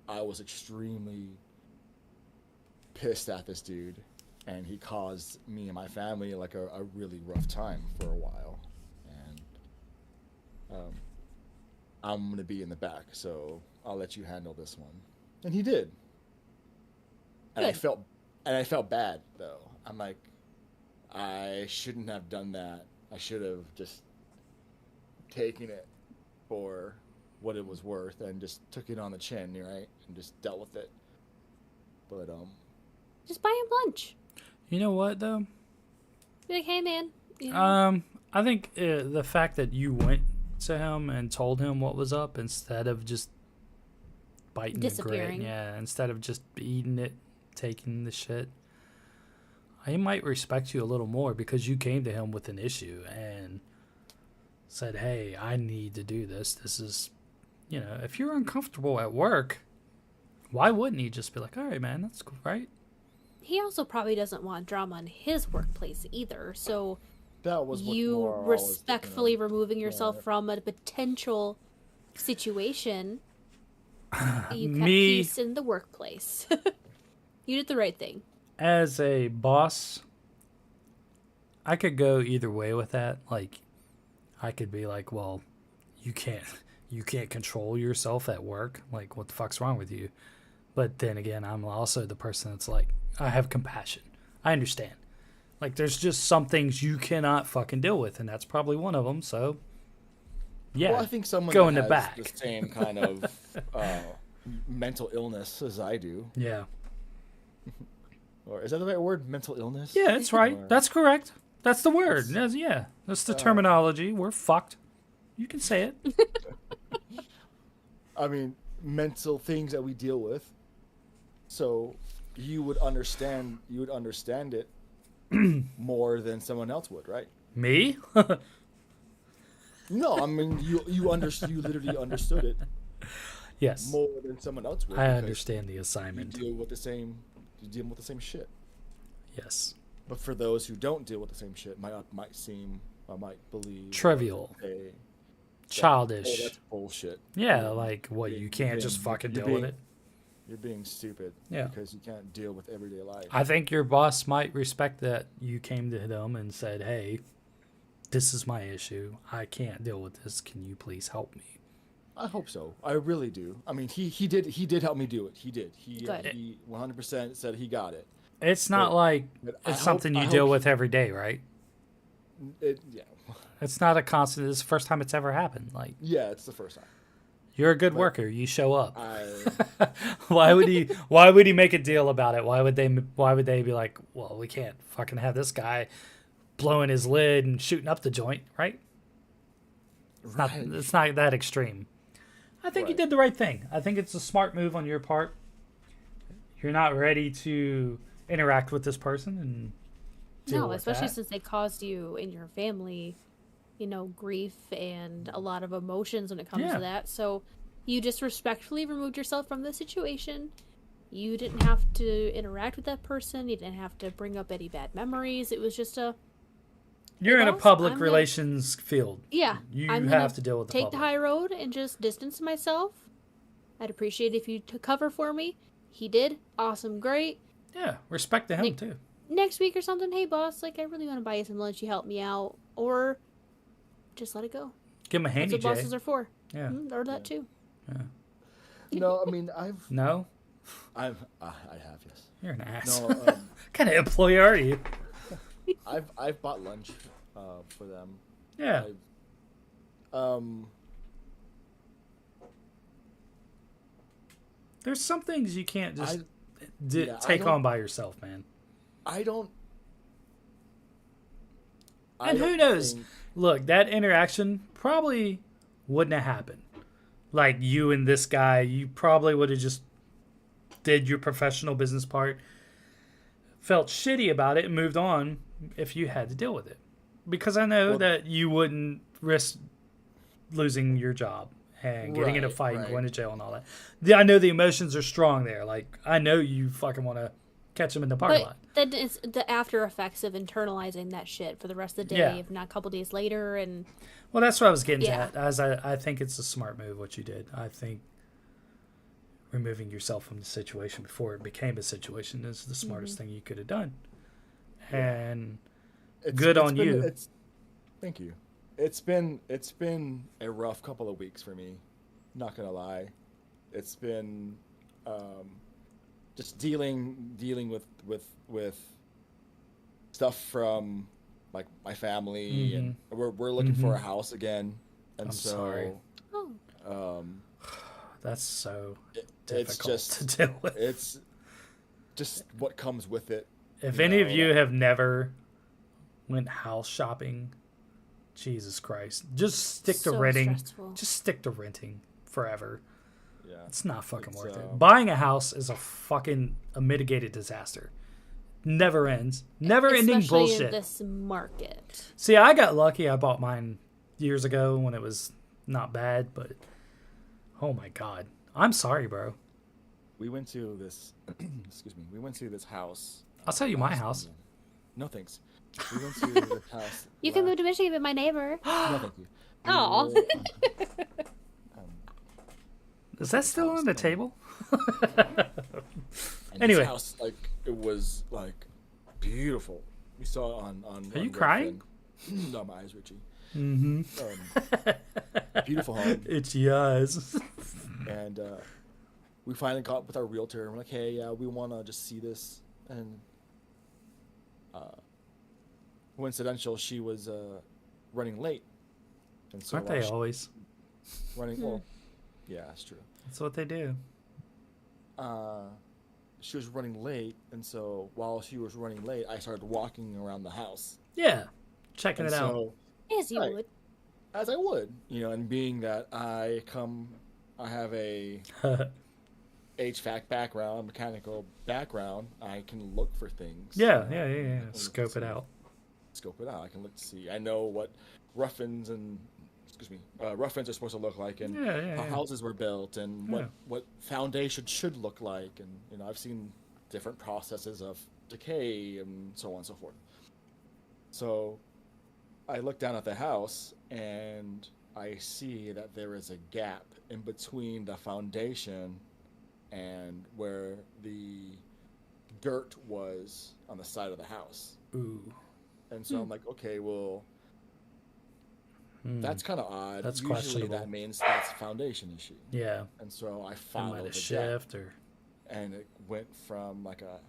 I was extremely pissed at this dude, and he caused me and my family like a really rough time for a while, and I'm gonna be in the back, so I'll let you handle this one. And he did. And Good. I felt bad though. I'm like, I shouldn't have done that. I should have just taken it for what it was worth and just took it on the chin, right? And just dealt with it. But Just buy him lunch. You know what though? Be like, hey man, you know, I think the fact that you went to him and told him what was up instead of just biting the grit, Disappearing. yeah, instead of just eating it, taking the shit, he might respect you a little more because you came to him with an issue and said, "Hey, I need to do this. This is, if you're uncomfortable at work, why wouldn't he just be like, all right, man, that's cool, right?" he also probably doesn't want drama in his workplace either. So that was what you more I was respectfully thinking of. removing yourself Yeah. from a potential situation. You kept Me, peace in the workplace. You did the right thing. as a boss, I could go either way with that. Like, I could be like, well, you can't control yourself at work. Like, what the fuck's wrong with you? But then again, I'm also the person that's like, I have compassion. I understand. Like, there's just some things you cannot fucking deal with, and that's probably one of them. So, yeah, Well, I think someone go in that the has back. the same kind of mental illness as I do, Yeah. or is that the right word? Mental illness? Yeah, it's right. Or- That's correct. That's the word. That's- Yeah, that's the terminology. We're fucked. You can say it. I mean, mental things that we deal with. So you would understand it more than someone else would, right? Me? No, I mean you literally understood it Yes. more than someone else would. I because understand the You assignment. deal with the same shit. Yes. But for those who don't deal with the same shit, might believe Trivial. Hey, Childish. that's bullshit. Yeah, like what, You're you can't being- just fucking you're deal with being- it? You're being stupid Yeah. because you can't deal with everyday life. I think your boss might respect that you came to them and said, "Hey, this is my issue. I can't deal with this. Can you please help me?" I hope so. I really do. I mean, he did help me do it. He did. Good. He 100% said he got it. It's not But- like but it's something you I deal hope with every day, right? Yeah. It's not a constant. It's the first time it's ever happened. Like, Yeah, it's the first time. you're a good worker. You show up. I Why would he? Why would he make a deal about it? Why would they? Why would they be like, well, we can't fucking have this guy blowing his lid and shooting up the joint, right? It's not. Right. It's not that extreme. I think you Right. did the right thing. I think it's a smart move on your part. You're not ready to interact with this person and deal No, with especially that. since they caused you and your family, grief and a lot of emotions when it comes Yeah. to that. So you just respectfully removed yourself from the situation. You didn't have to interact with that person. You didn't have to bring up any bad memories. It was just You're in a boss, public I'm gonna- relations field. yeah. You I'm have gonna to deal with the take public. the high road and just distance myself. I'd appreciate if you took cover for me. He did. Awesome. Great. Yeah, respect to him Nick- too. Next week or something, hey boss, like I really want to buy you some lunch. You help me out, or just let it go. Give him a That's handy what J. bosses are for. Yeah. Or that too. no, I mean I've No. I have, yes. You're an ass. No, What kind of employee are you? I've bought lunch for them. Yeah. There's some things you can't just take on by yourself, man. I don't. And who knows? Look, that interaction probably wouldn't have happened. Like you and this guy, you probably would have just did your professional business part, felt shitty about it, and moved on if you had to deal with it. Because I know that you wouldn't risk losing your job and getting in a fight and going to jail and all that. I know the emotions are strong there. Like, I know you fucking want to catch them in the parking lot. Then it's the after effects of internalizing that shit for the rest of the day, if not a couple days later. And well, that's what I was getting at. As I think it's a smart move what you did. I think removing yourself from the situation before it became a situation is the smartest thing you could have done. And good on you. Thank you. It's been a rough couple of weeks for me. Not gonna lie, it's been just dealing with stuff from like my family, and we're looking for a house again, and I'm sorry. That's so difficult to deal with. It's just what comes with it. If any of you have never went house shopping, Jesus Christ, just stick to renting. Stressful. Just stick to renting forever. Yeah, it's not fucking worth it. Buying a house is a mitigated disaster. Never ends. Never ending bullshit. Especially in this market. See, I got lucky. I bought mine years ago when it was not bad, but oh my God. I'm sorry, bro. We went to this excuse me. We went to this house. I'll sell you my house. No thanks. We went to the house. You can move to Michigan with my neighbor. No, thank you. Oh. Is that still on the table? Anyway, this house, like, it was like beautiful. We saw it on. Are you crying? No, my eyes are itchy. Mm-hmm. Beautiful home. Itchy eyes. And we finally got with our realtor. And we're like, hey, yeah, we want to just see this. And coincidental, she was running late. And so aren't they always running? Well, yeah, that's true. That's what they do. She was running late, and so while she was running late, I started walking around the house. Yeah, checking it out. As you would. As I would, and being that I have a HVAC background, mechanical background, I can look for things. Yeah. Scope it out. I can look to see. I know what rough-ins are supposed to look like, and how houses were built, and what foundation should look like, and I've seen different processes of decay and so on and so forth. So I look down at the house and I see that there is a gap in between the foundation and where the dirt was on the side of the house. Ooh. And so I'm like, okay, well, that's kind of odd. That's Usually questionable. that means that's a foundation issue. Yeah. And so I Might followed have the shift gap, or and it went from like a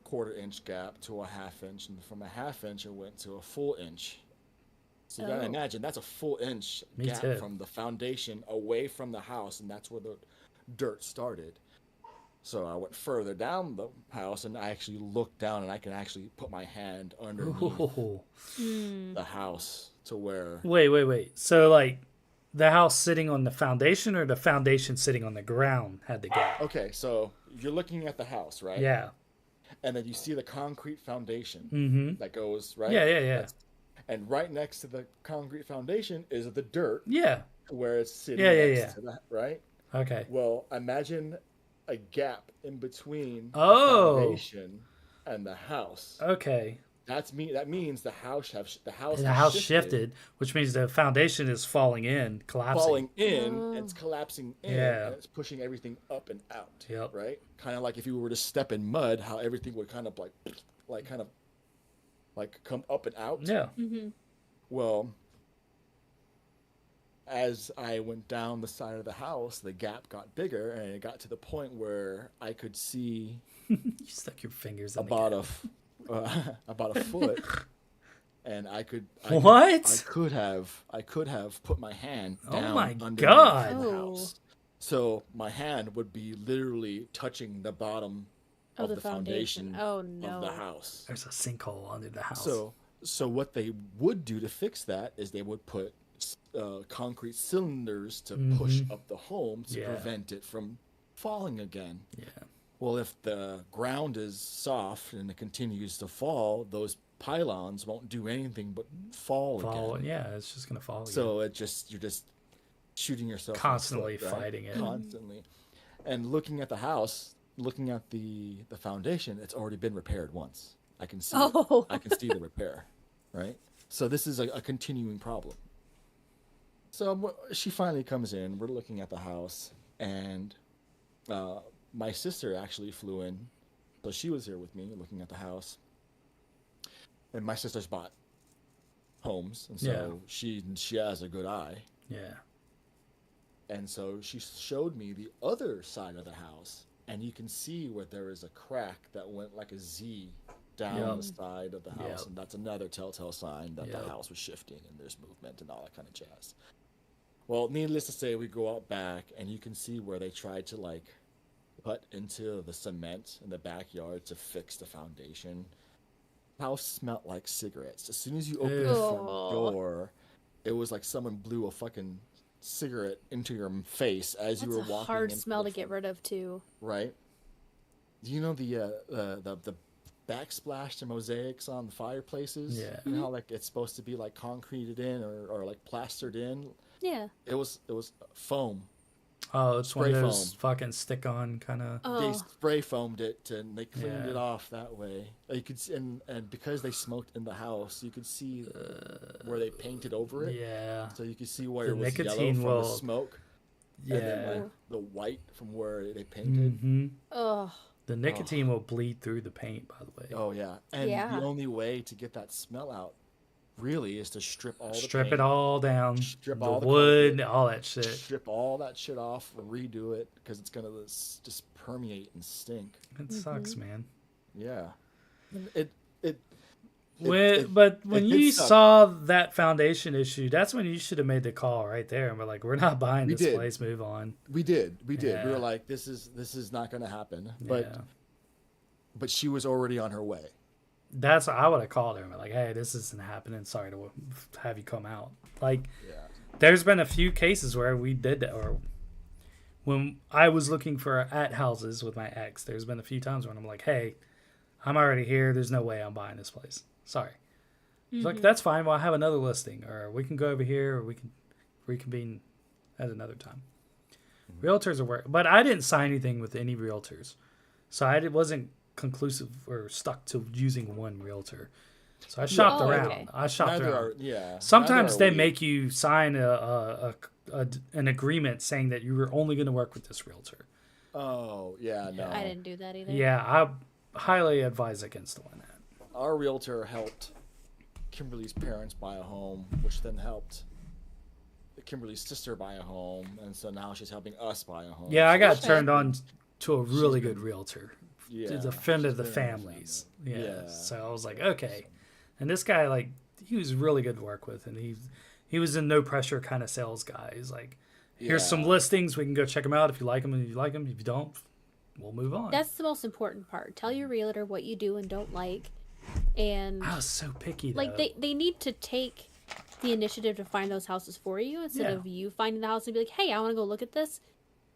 1/4 inch gap to a 1/2 inch, and from a 1/2 inch it went to a full inch. So you gotta imagine that's a full inch gap from the foundation away from the house, and that's where the dirt started. So I went further down the house, and I actually looked down, and I can actually put my hand underneath the house to where. Wait. So like, the house sitting on the foundation, or the foundation sitting on the ground had the gap? Okay, so you're looking at the house, right? Yeah. And then you see the concrete foundation that goes right. Yeah. And right next to the concrete foundation is the dirt. Yeah. Where it's sitting. Yeah. To that, right. Okay. Well, imagine a gap in between the foundation and the house. Okay. That means the house shifted, which means the foundation is falling in, collapsing. And it's collapsing in, and it's pushing everything up and out. Yep. Right? Kind of like if you were to step in mud, how everything would kind of like come up and out. Yeah. Well, as I went down the side of the house, the gap got bigger, and it got to the point where I could see You stuck your fingers in about the a gap. about a foot, and I What? I could have put my hand Oh down my underneath God. the Oh. house, so my hand would be literally touching the bottom Oh, of the the foundation. foundation Oh of no. the house. There's a sinkhole under the house. So what they would do to fix that is they would put concrete cylinders to push up the home to Yeah. prevent it from falling again. Yeah. Well, if the ground is soft and it continues to fall, those pylons won't do anything but fall again. Yeah, it's just gonna fall again. So you're just shooting yourself in the Constantly foot, right? fighting it. Constantly. And looking at the house, looking at the foundation, it's already been repaired once. I can see Oh. I can see the repair, right? So this is a continuing problem. So she finally comes in. We're looking at the house, and my sister actually flew in, so she was here with me looking at the house. And my sister's bought homes, and so she has a good eye. Yeah. And so she showed me the other side of the house, and you can see where there is a crack that went like a Z down the side of the house, Yep. and that's another telltale sign that Yep. the house was shifting and there's movement and all that kind of jazz. Well, needless to say, we go out back, and you can see where they tried to like cut into the cement in the backyard to fix the foundation. House smelled like cigarettes. As soon as you opened the front Oh. door, it was like someone blew a fucking cigarette into your face as you That's were a walking. hard into smell the to get rid of too. right? Do you know the backsplash to mosaics on the fireplaces? Yeah. You know how like it's supposed to be like concreted in or like plastered in? Yeah. It was foam. Oh, it's one of Spray those foam. fucking stick-on kind of. They Oh. spray foamed it and they cleaned Yeah. it off that way. You could see, and because they smoked in the house, you could see where they painted over it. Yeah. So you could see where The it was yellow nicotine from will- the smoke, and then Yeah. like the white from where they painted. hmm Oh. The nicotine will bleed through the paint, by the way. Oh yeah, and Yeah. the only way to get that smell out, really, is to strip all the Strip paint, it all down. strip the all the wood, carpet, all that shit. strip all that shit off, redo it because it's gonna just permeate and stink. It sucks, man. Yeah, it But it when did you suck. saw that foundation issue, that's when you should have made the call right there and be like, "We're not buying We this did. place. Move on." We did. We Yeah. were like, this is not gonna happen. Yeah. But she was already on her way. That's I would have called her and be like, "Hey, this isn't happening. Sorry to have you come out." Like, Yeah. there's been a few cases where we did that, or when I was looking for at houses with my ex, there's been a few times when I'm like, "Hey, I'm already here. There's no way I'm buying this place. Sorry." She's like, "That's fine. Well, I have another listing, or we can go over here, or we can reconvene at another time." Realtors are work, but I didn't sign anything with any realtors, so I wasn't conclusive or stuck to using one realtor. So I shopped Oh, around. okay. I shopped Neither around. are, yeah. Sometimes neither they are we. make you sign an agreement saying that you were only going to work with this realtor. Oh yeah, no. I didn't do that either. Yeah, I highly advise against doing that. Our realtor helped Kimberly's parents buy a home, which then helped Kimberly's sister buy a home, and so now she's helping us buy a home. Yeah, I So got she- turned on to a really been- good realtor. yeah, To defend she's the been families. Yeah. Yeah. So I was like, okay. And this guy, like, he was really good to work with, and he was a no pressure kind of sales guy. He's like, here's some Yeah. listings. We can go check them out if you like them. If you like them, if you don't, we'll move on. That's the most important part. Tell your realtor what you do and don't like. And I was so picky. like though. they need to take the initiative to find those houses for you instead Yeah. of you finding the house and be like, hey, I want to go look at this.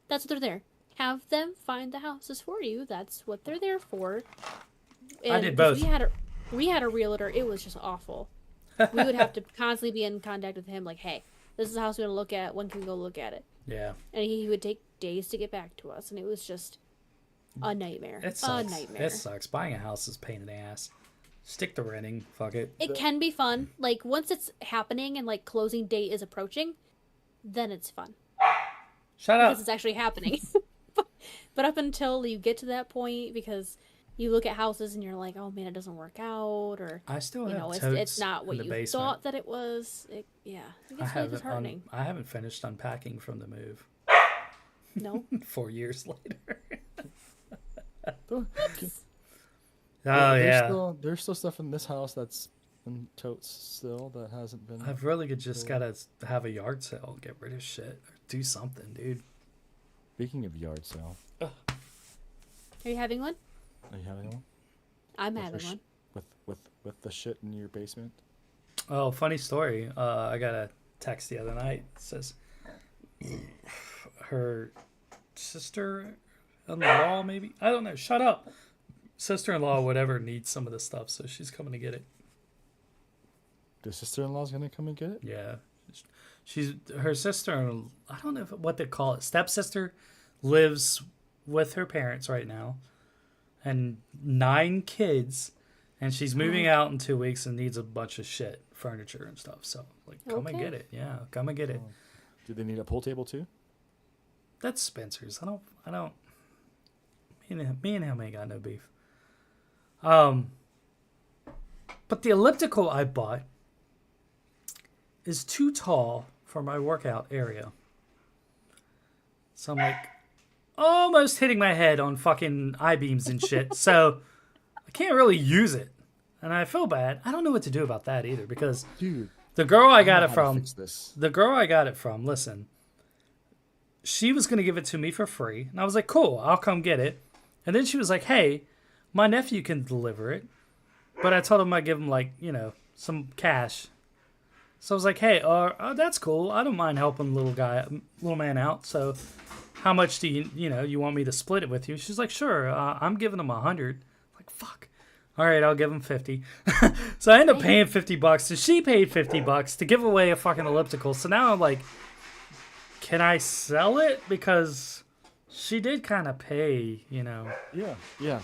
That's what they're there. Have them find the houses for you. That's what they're there for. I did 'cause both. We had a realtor. It was just awful. We would have to constantly be in contact with him. Like, hey, this is the house we're gonna look at. When can we go look at it? Yeah. And he would take days to get back to us, and it was just a nightmare. It A sucks. nightmare. It sucks. Buying a house is a pain in the ass. Stick to renting. Fuck it. It can be fun. Like once it's happening and like closing date is approaching, then it's fun Shut because up. it's actually happening. But up until you get to that point, because you look at houses and you're like, oh man, it doesn't work out, or I still you have know, totes it's not what in the you basement. thought that it was. Yeah, it I gets really haven't disheartening. I haven't finished unpacking from the move. No. 4 years later. Oh, Yeah. There's still stuff in this house that's in totes still that hasn't been. I've really just gotta have a yard sale, get rid of shit, or do something, dude. Speaking of yard sale, Are you having one? are you having one? I'm With having your one. With the shit in your basement? Oh, funny story. I got a text the other night. It says her sister-in-law, maybe? I don't know. Shut up. Sister-in-law, whatever, needs some of the stuff, so she's coming to get it. The sister-in-law's gonna come and get it? Yeah. She's her sister, I don't know what they call it. Stepsister lives with her parents right now and 9 kids, and she's moving out in 2 weeks and needs a bunch of shit, furniture and stuff. So, like, come and get it. Yeah, come and get it. Do they need a pool table too? That's Spencer's. I don't. Me and him ain't got no beef. But the elliptical I bought is too tall for my workout area. So I'm like almost hitting my head on fucking I-beams and shit. So I can't really use it. And I feel bad. I don't know what to do about that either, because Dude, the girl I got know it how to from, fix this. listen, she was going to give it to me for free. And I was like, cool, I'll come get it. And then she was like, hey, my nephew can deliver it. But I told him I'd give him, like, some cash. So I was like, hey, that's cool. I don't mind helping little man out. So how much do you want me to split it with you? She's like, sure. I'm giving him 100. Like, fuck. All right, I'll give him 50. So I end up paying $50. So she paid $50 to give away a fucking elliptical. So now I'm like, can I sell it? Because she did kind of pay, Yeah.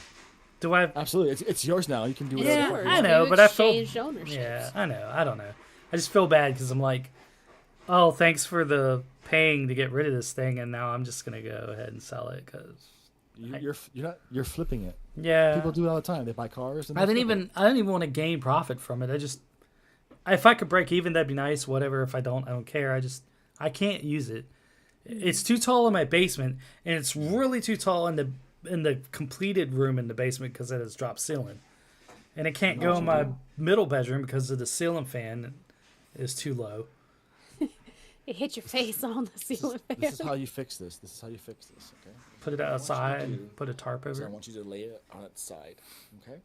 Do I? Absolutely. It's yours now. You can do whatever. Yeah, you want. I know, but I feel. Exchanged ownership. Yeah, I know. I don't know. I just feel bad because I'm like, oh, thanks for the paying to get rid of this thing, and now I'm just gonna go ahead and sell it because. You're flipping it. Yeah. People do it all the time. They buy cars and I didn't even want to gain profit from it. If I could break even, that'd be nice. Whatever. If I don't, I don't care. I can't use it. It's too tall in my basement, and it's really too tall in the completed room in the basement because it has drop ceiling, and it can't go in my middle bedroom because of the ceiling fan is too low. It hit your face on the ceiling fan. This is how you fix this. Okay. Put it outside and put a tarp over So I it. want you to lay it on its side. Okay.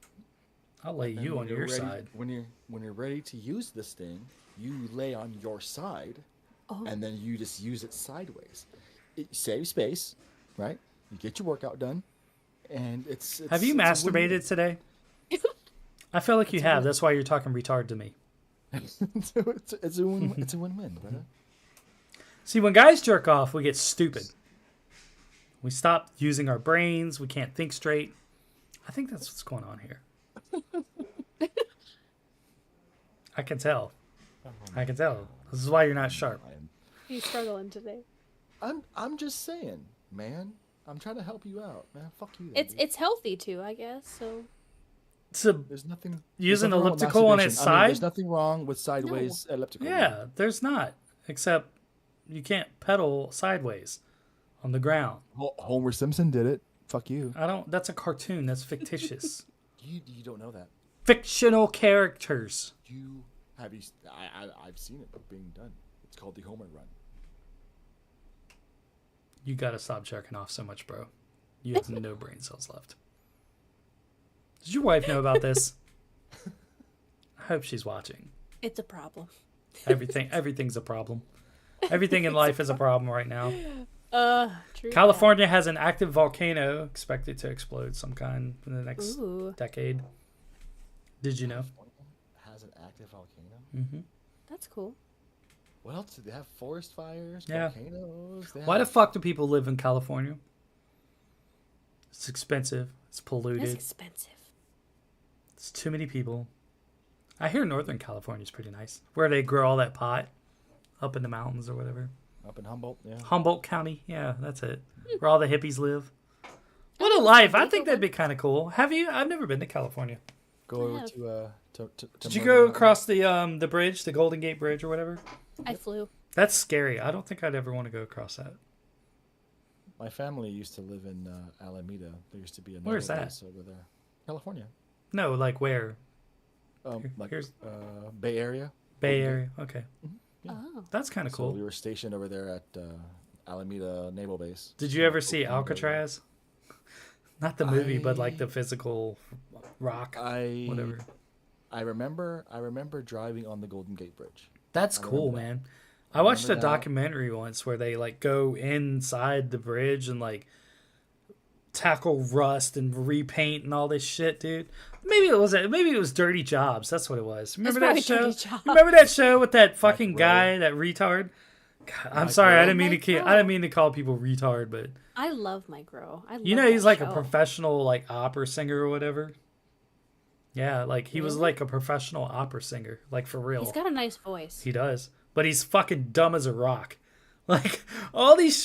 I'll lay And you when on you're your ready- side. When you're ready to use this thing, you lay on your side, Oh. and then you just use it sideways. It saves space, right? You get your workout done, and it's Have you it's a win-win. masturbated today? I feel like you have. That's why you're talking retard to me. it's a win. It's a win-win, brother. See, when guys jerk off, we get stupid. We stop using our brains. We can't think straight. I think that's what's going on here. I can tell. This is why you're not sharp. He's struggling today. I'm just saying, man. I'm trying to help you out, man. Fuck you. Then, dude. It's healthy too, I guess. So So There's nothing. use an there's nothing wrong with elliptical on its masturbation. I mean, there's side? nothing wrong with sideways elliptical. Yeah, there's not. Except you can't pedal sideways on the ground. Homer Simpson did it. Fuck you. That's a cartoon. That's fictitious. You don't know that. Fictional characters. I've seen it being done. It's called the Homer Run. You gotta stop jerking off so much, bro. You have no brain cells left. Does your wife know about this? I hope she's watching. it's a problem. Everything's a problem. Everything in life is a problem right now. True. California has an active volcano expected to explode some kind in the next Ooh, decade. Did you know? Has an active volcano. Mm-hmm. that's cool. What else do they have? Forest fires, Yeah. volcanoes. They Why the have- fuck do people live in California? It's expensive. It's It's polluted. expensive. It's too many people. I hear Northern California is pretty nice, where they grow all that pot up in the mountains or whatever. up in Humboldt? Yeah. Humboldt County, yeah, that's it. Where all the hippies live. What a life! I think that'd be kind of cool. Have you? I've never been to California. Go over have. to Did you Myrtle go Mountain. across the bridge, the Golden Gate Bridge or whatever? I flew. That's scary. I don't think I'd ever want to go across that. My family used to live in Alameda. There used to be a Where's naval that? base over there, California. No, like where? Like Here's Bay Area. Bay Area. Okay, Yeah. Oh. that's kind of So cool. we were stationed over there at Alameda Naval Base. Did you ever see Alcatraz? Not the movie, but like the physical rock, whatever. I remember driving on the Golden Gate Bridge. That's I cool, remember that. man. I watched a remember that. documentary once where they like go inside the bridge and like tackle rust and repaint and all this shit, dude. Maybe it was Dirty Jobs. That's what it was. Remember that probably show? Dirty Jobs. Remember that show with that fucking Rowe. guy, that retard? God, I'm Mike sorry, Rowe. I didn't mean to Mike keep, Rowe. I didn't mean to call people retard, but I love Mike Rowe. you know he's like a show. professional like opera singer or whatever. Yeah, like he was Really? like a professional opera singer, like for real. He's got a nice voice. He does, but he's fucking dumb as a rock. Like all these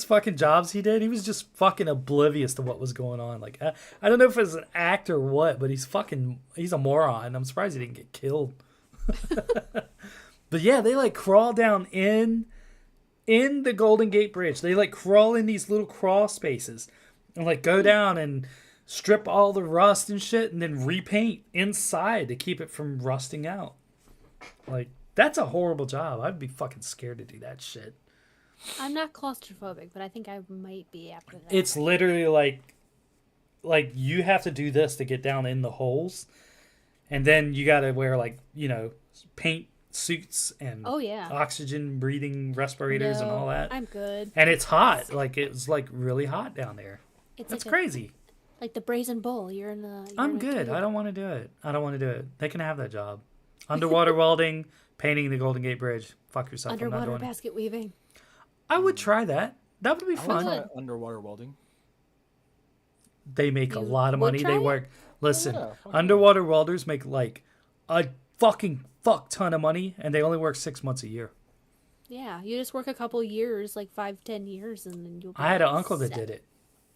fucking jobs he did, he was just fucking oblivious to what was going on. Like I don't know if it's an act or what, but he's a moron. I'm surprised he didn't get killed. But yeah, they like crawl down in the Golden Gate Bridge. They like crawl in these little crawl spaces and like go down and strip all the rust and shit and then repaint inside to keep it from rusting out. Like that's a horrible job. I'd be fucking scared to do that shit. I'm not claustrophobic, but I think I might be after that. It's literally like you have to do this to get down in the holes, and then you got to wear like, you know, paint suits and Oh yeah. oxygen breathing respirators and No, all that. I'm good. And it's hot. Like it's like really hot down there. It's That's like crazy. like the Brazen Bull. You're in the. I'm good. I don't want to do it. I don't want to do it. They can have that job. Underwater welding, painting the Golden Gate Bridge. Fuck yourself. I'm Underwater not doing it. basket weaving. I would try that. That would be I fun. was try underwater welding. They make a You lot of would money. try They it? work. Listen, Yeah, fuck underwater welders make like a fucking fuck ton of money, and they only work 6 months a year. Yeah, you just work a couple years, like 5-10 years, and then you'll. Be I had an like uncle that set. did it.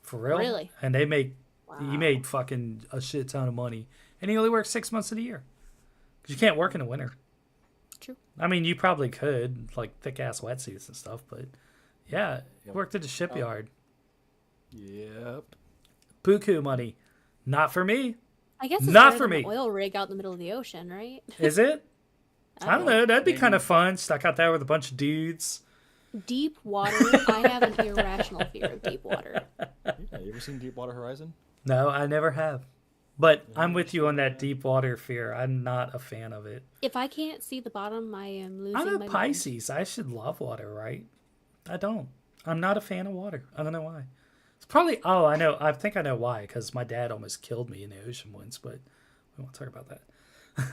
For real? Really? And they make he Wow. made fucking a shit ton of money, and he only worked 6 months of the year. Because you can't work in the winter. True. I mean, you probably could, like thick ass wetsuits and stuff, but yeah, Yep. worked at the shipyard. Yep. Buku money, not for me. I guess it's Not better for than me. an oil rig out in the middle of the ocean, right? Is it? I don't know. That'd be Maybe. kind of fun. Stuck out there with a bunch of dudes. Deep water. I have an irrational fear of deep water. Yeah, you ever seen Deepwater Horizon? No, I never have. But I'm with you on that deep water fear. I'm not a fan of it. If I can't see the bottom, I am losing I'm my a mind. Pisces. I should love water, right? I don't. I'm not a fan of water. I don't know why. It's probably. Oh, I know. I think I know why. Because my dad almost killed me in the ocean once. But we won't talk about that.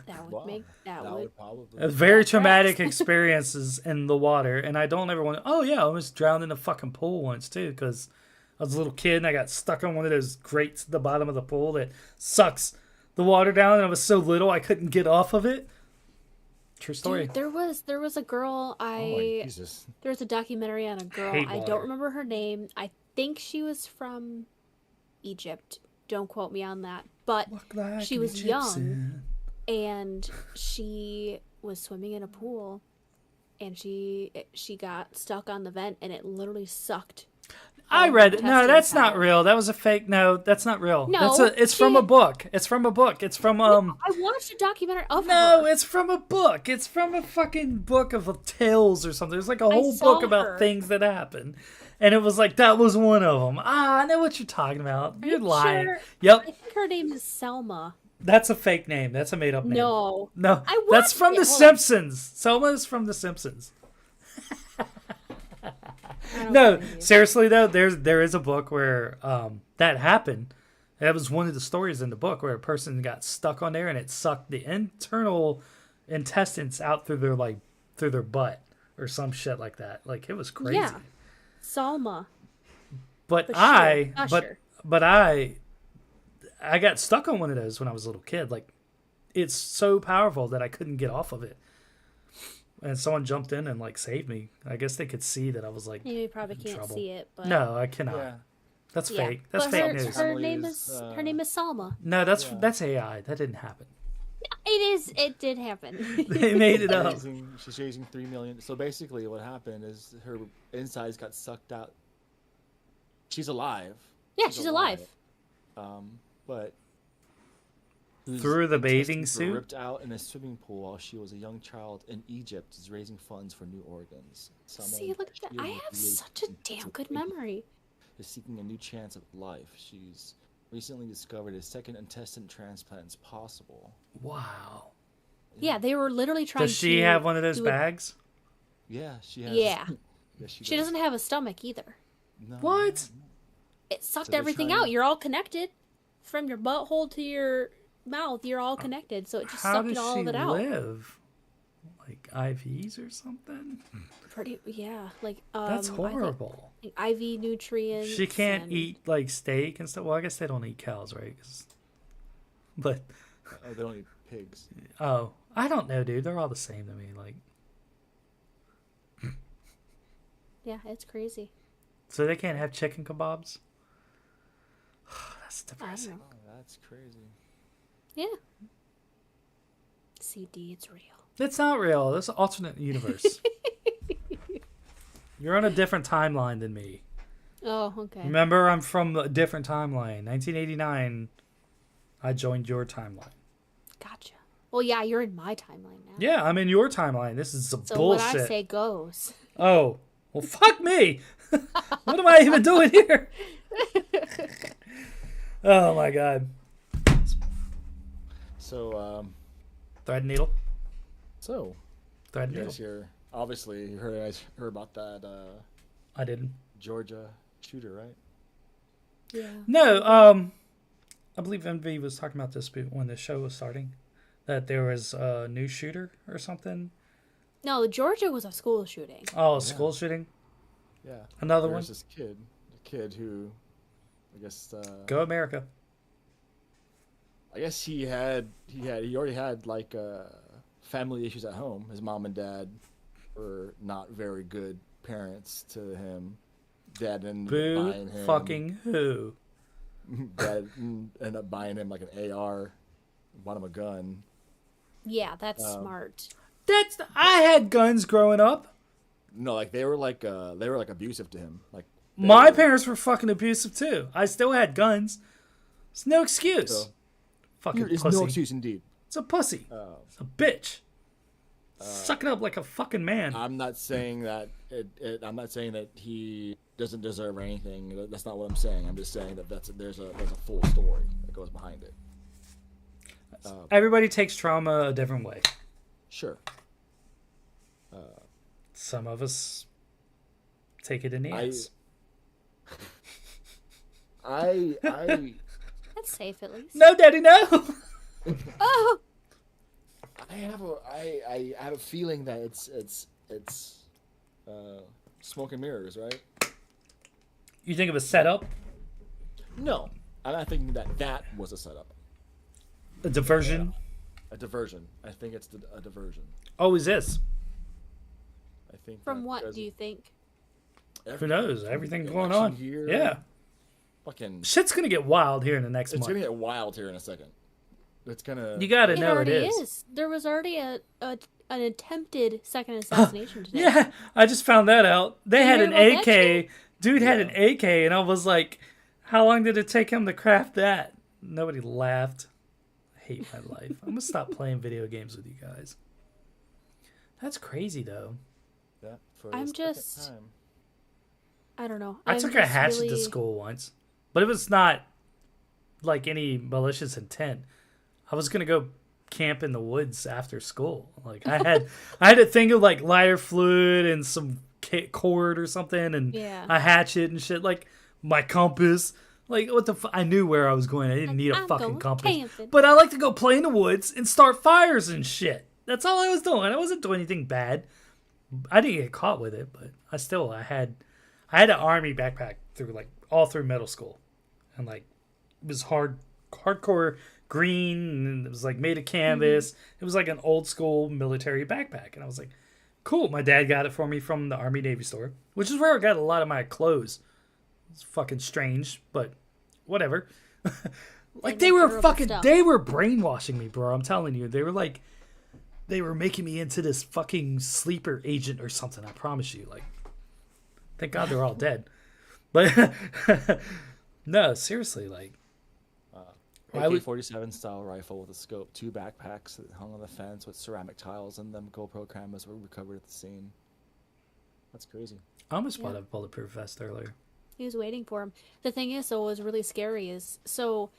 That would Wow. make that That would. would probably. A very That's right. traumatic experiences in the water, and I don't ever want to. Oh yeah, I almost drowned in a fucking pool once too because I was a little kid and I got stuck on one of those grates at the bottom of the pool that sucks the water down, and I was so little I couldn't get off of it. True story. Dude, there was a girl Oh my Jesus. there was a documentary on a girl. Hate I water. don't remember her name. I think she was from Egypt. Don't quote me on that. But Look like she an was young. Egyptian. and she was swimming in a pool and she got stuck on the vent and it literally sucked. I all read her it. No, that's intestines not out. real. That was a fake. No, that's not real. No, it's from she- a book. It's from a book. It's from I watched a documentary of No, her. it's from a book. It's from a fucking book of tales or something. There's like a whole saw book about her. things that happen. And it was like, that was one of them. Ah, I know what you're talking about. You're you lying. sure? Yep. I think her name is Selma. That's a fake name. That's a made up name. No. No. I That's watched from it. The Hold on. Simpsons. Selma's from The Simpsons. I don't No, believe you. seriously though, there is a book where that happened. That was one of the stories in the book where a person got stuck on there and it sucked the internal intestines out through their butt or some shit like that. Like it was crazy. Yeah. Salma. But For I sure. Usher. but I got stuck on one of those when I was a little kid. Like it's so powerful that I couldn't get off of it. And someone jumped in and like saved me. I guess they could see that I was like You probably in can't trouble. see it, but No, I cannot. Yeah. That's Yeah. fake. That's But fake her, news. her name Families, is her name is Salma. No, that's Yeah. that's AI. That didn't happen. It did happen. They made it up. She's raising 3 million. So basically, what happened is her insides got sucked out. She's alive. Yeah, she's alive. But Through the bathing intestines were suit? ripped out in a swimming pool while she was a young child in Egypt, is raising funds for new organs. See, look at that. I have such a damn good memory. Is seeking a new chance at life. She's recently discovered a second intestine transplant is possible. Wow. Yeah, they were literally trying to. Does she have one of those do it- bags? Yeah, she has. Yeah. Yeah, she She does. doesn't have a stomach either. No, What? It sucked So they're everything trying- out. You're all connected. From your butthole to your mouth, you're all connected. So it just How sucked does all she of it out. live? Like IVs or something? Pretty, yeah. Like That's I think, horrible. like, IV nutrients. She can't and- eat like steak and stuff. Well, I guess they don't eat cows, right? But Oh, they don't eat pigs. oh, I don't know, dude. They're all the same to me. Like, Yeah, it's crazy. so they can't have chicken kebabs. That's I don't depressing. know. Oh, that's crazy. Yeah. CD, it's real. It's not real. That's an alternate universe. You're on a different timeline than me. Oh, okay. Remember, I'm from a different timeline. 1989, I joined your timeline. Gotcha. Well, yeah, you're in my timeline now. Yeah, I'm in your timeline. This is some So bullshit. what I say goes. Oh, well, fuck me. What am I even doing here? Oh, my God. So, Thread and needle. so Thread and you needle. guys hear? Obviously, you heard about that I didn't. Georgia shooter, right? Yeah. No, I believe MV was talking about this when the show was starting. That there was a new shooter or something. No, Georgia was a school shooting. Oh, a school shooting. Yeah. Another There's one. this kid who, I guess, Go America. I guess he already had like family issues at home. His mom and dad were not very good parents to him. Dad ended up Boo buying him. fucking who? Dad ended up buying him like an AR, bought him a gun. Yeah, that's smart. I had guns growing up. No, like they were like abusive to him. Like they My were- parents were fucking abusive too. I still had guns. It's no excuse. So- Fucking It's pussy. no excuse indeed. It's a pussy. It's a bitch. Suck it up like a fucking man. I'm not saying that I'm not saying that he doesn't deserve anything. That's not what I'm saying. I'm just saying that there's a full story that goes behind it. Everybody takes trauma a different way. Sure. Some of us take it in the I- ass. I That's safe at least. No, Daddy, no. Oh, I have a feeling that it's smoke and mirrors, right? You think of a setup, No, I'm not thinking that was a setup, a diversion. a diversion. I think it's a diversion. Always is. I think from that what because do you think? Who knows? Everything going election on. year, Yeah. Fucking, Shit's gonna get wild here in the next it's month. gonna get wild here in a second. It's gonna. You gotta It know it already is. There was already an attempted second assassination today. Yeah, I just found that out. They You had hear an about that AK. Dude had Yeah. an AK, and I was like, how long did it take him to craft that? Nobody laughed. I hate my life. I'm gonna stop playing video games with you guys. That's crazy, though. Yeah, for I'm the second just- time. I don't know. I I'm took a just hatchet to really- school once, but it was not like any malicious intent. I was gonna go camp in the woods after school. Like I had a thing of like lighter fluid and some cord or something, and Yeah. a hatchet and shit. Like my compass. Like what the? I knew where I was going. I didn't need a I'm fucking going compass. camping. But I like to go play in the woods and start fires and shit. That's all I was doing. I wasn't doing anything bad. I didn't get caught with it, but I had an army backpack all through middle school, and like it was hardcore green, and it was like made of canvas. It was like an old school military backpack, and I was like, cool. My dad got it for me from the Army Navy store, which is where I got a lot of my clothes. It's fucking strange, but whatever. Like They they make were terrible fucking, stuff. they were brainwashing me, bro. I'm telling you, they were like, they were making me into this fucking sleeper agent or something. I promise you. Like, thank God they're all dead. But no, seriously, like, I would- AK-47 style rifle with a scope, 2 backpacks that hung on the fence with ceramic tiles in them. GoPro cameras were recovered at the scene. That's crazy. I almost bought a bulletproof vest earlier. He was waiting for him. The thing is, so what was really scary is, so,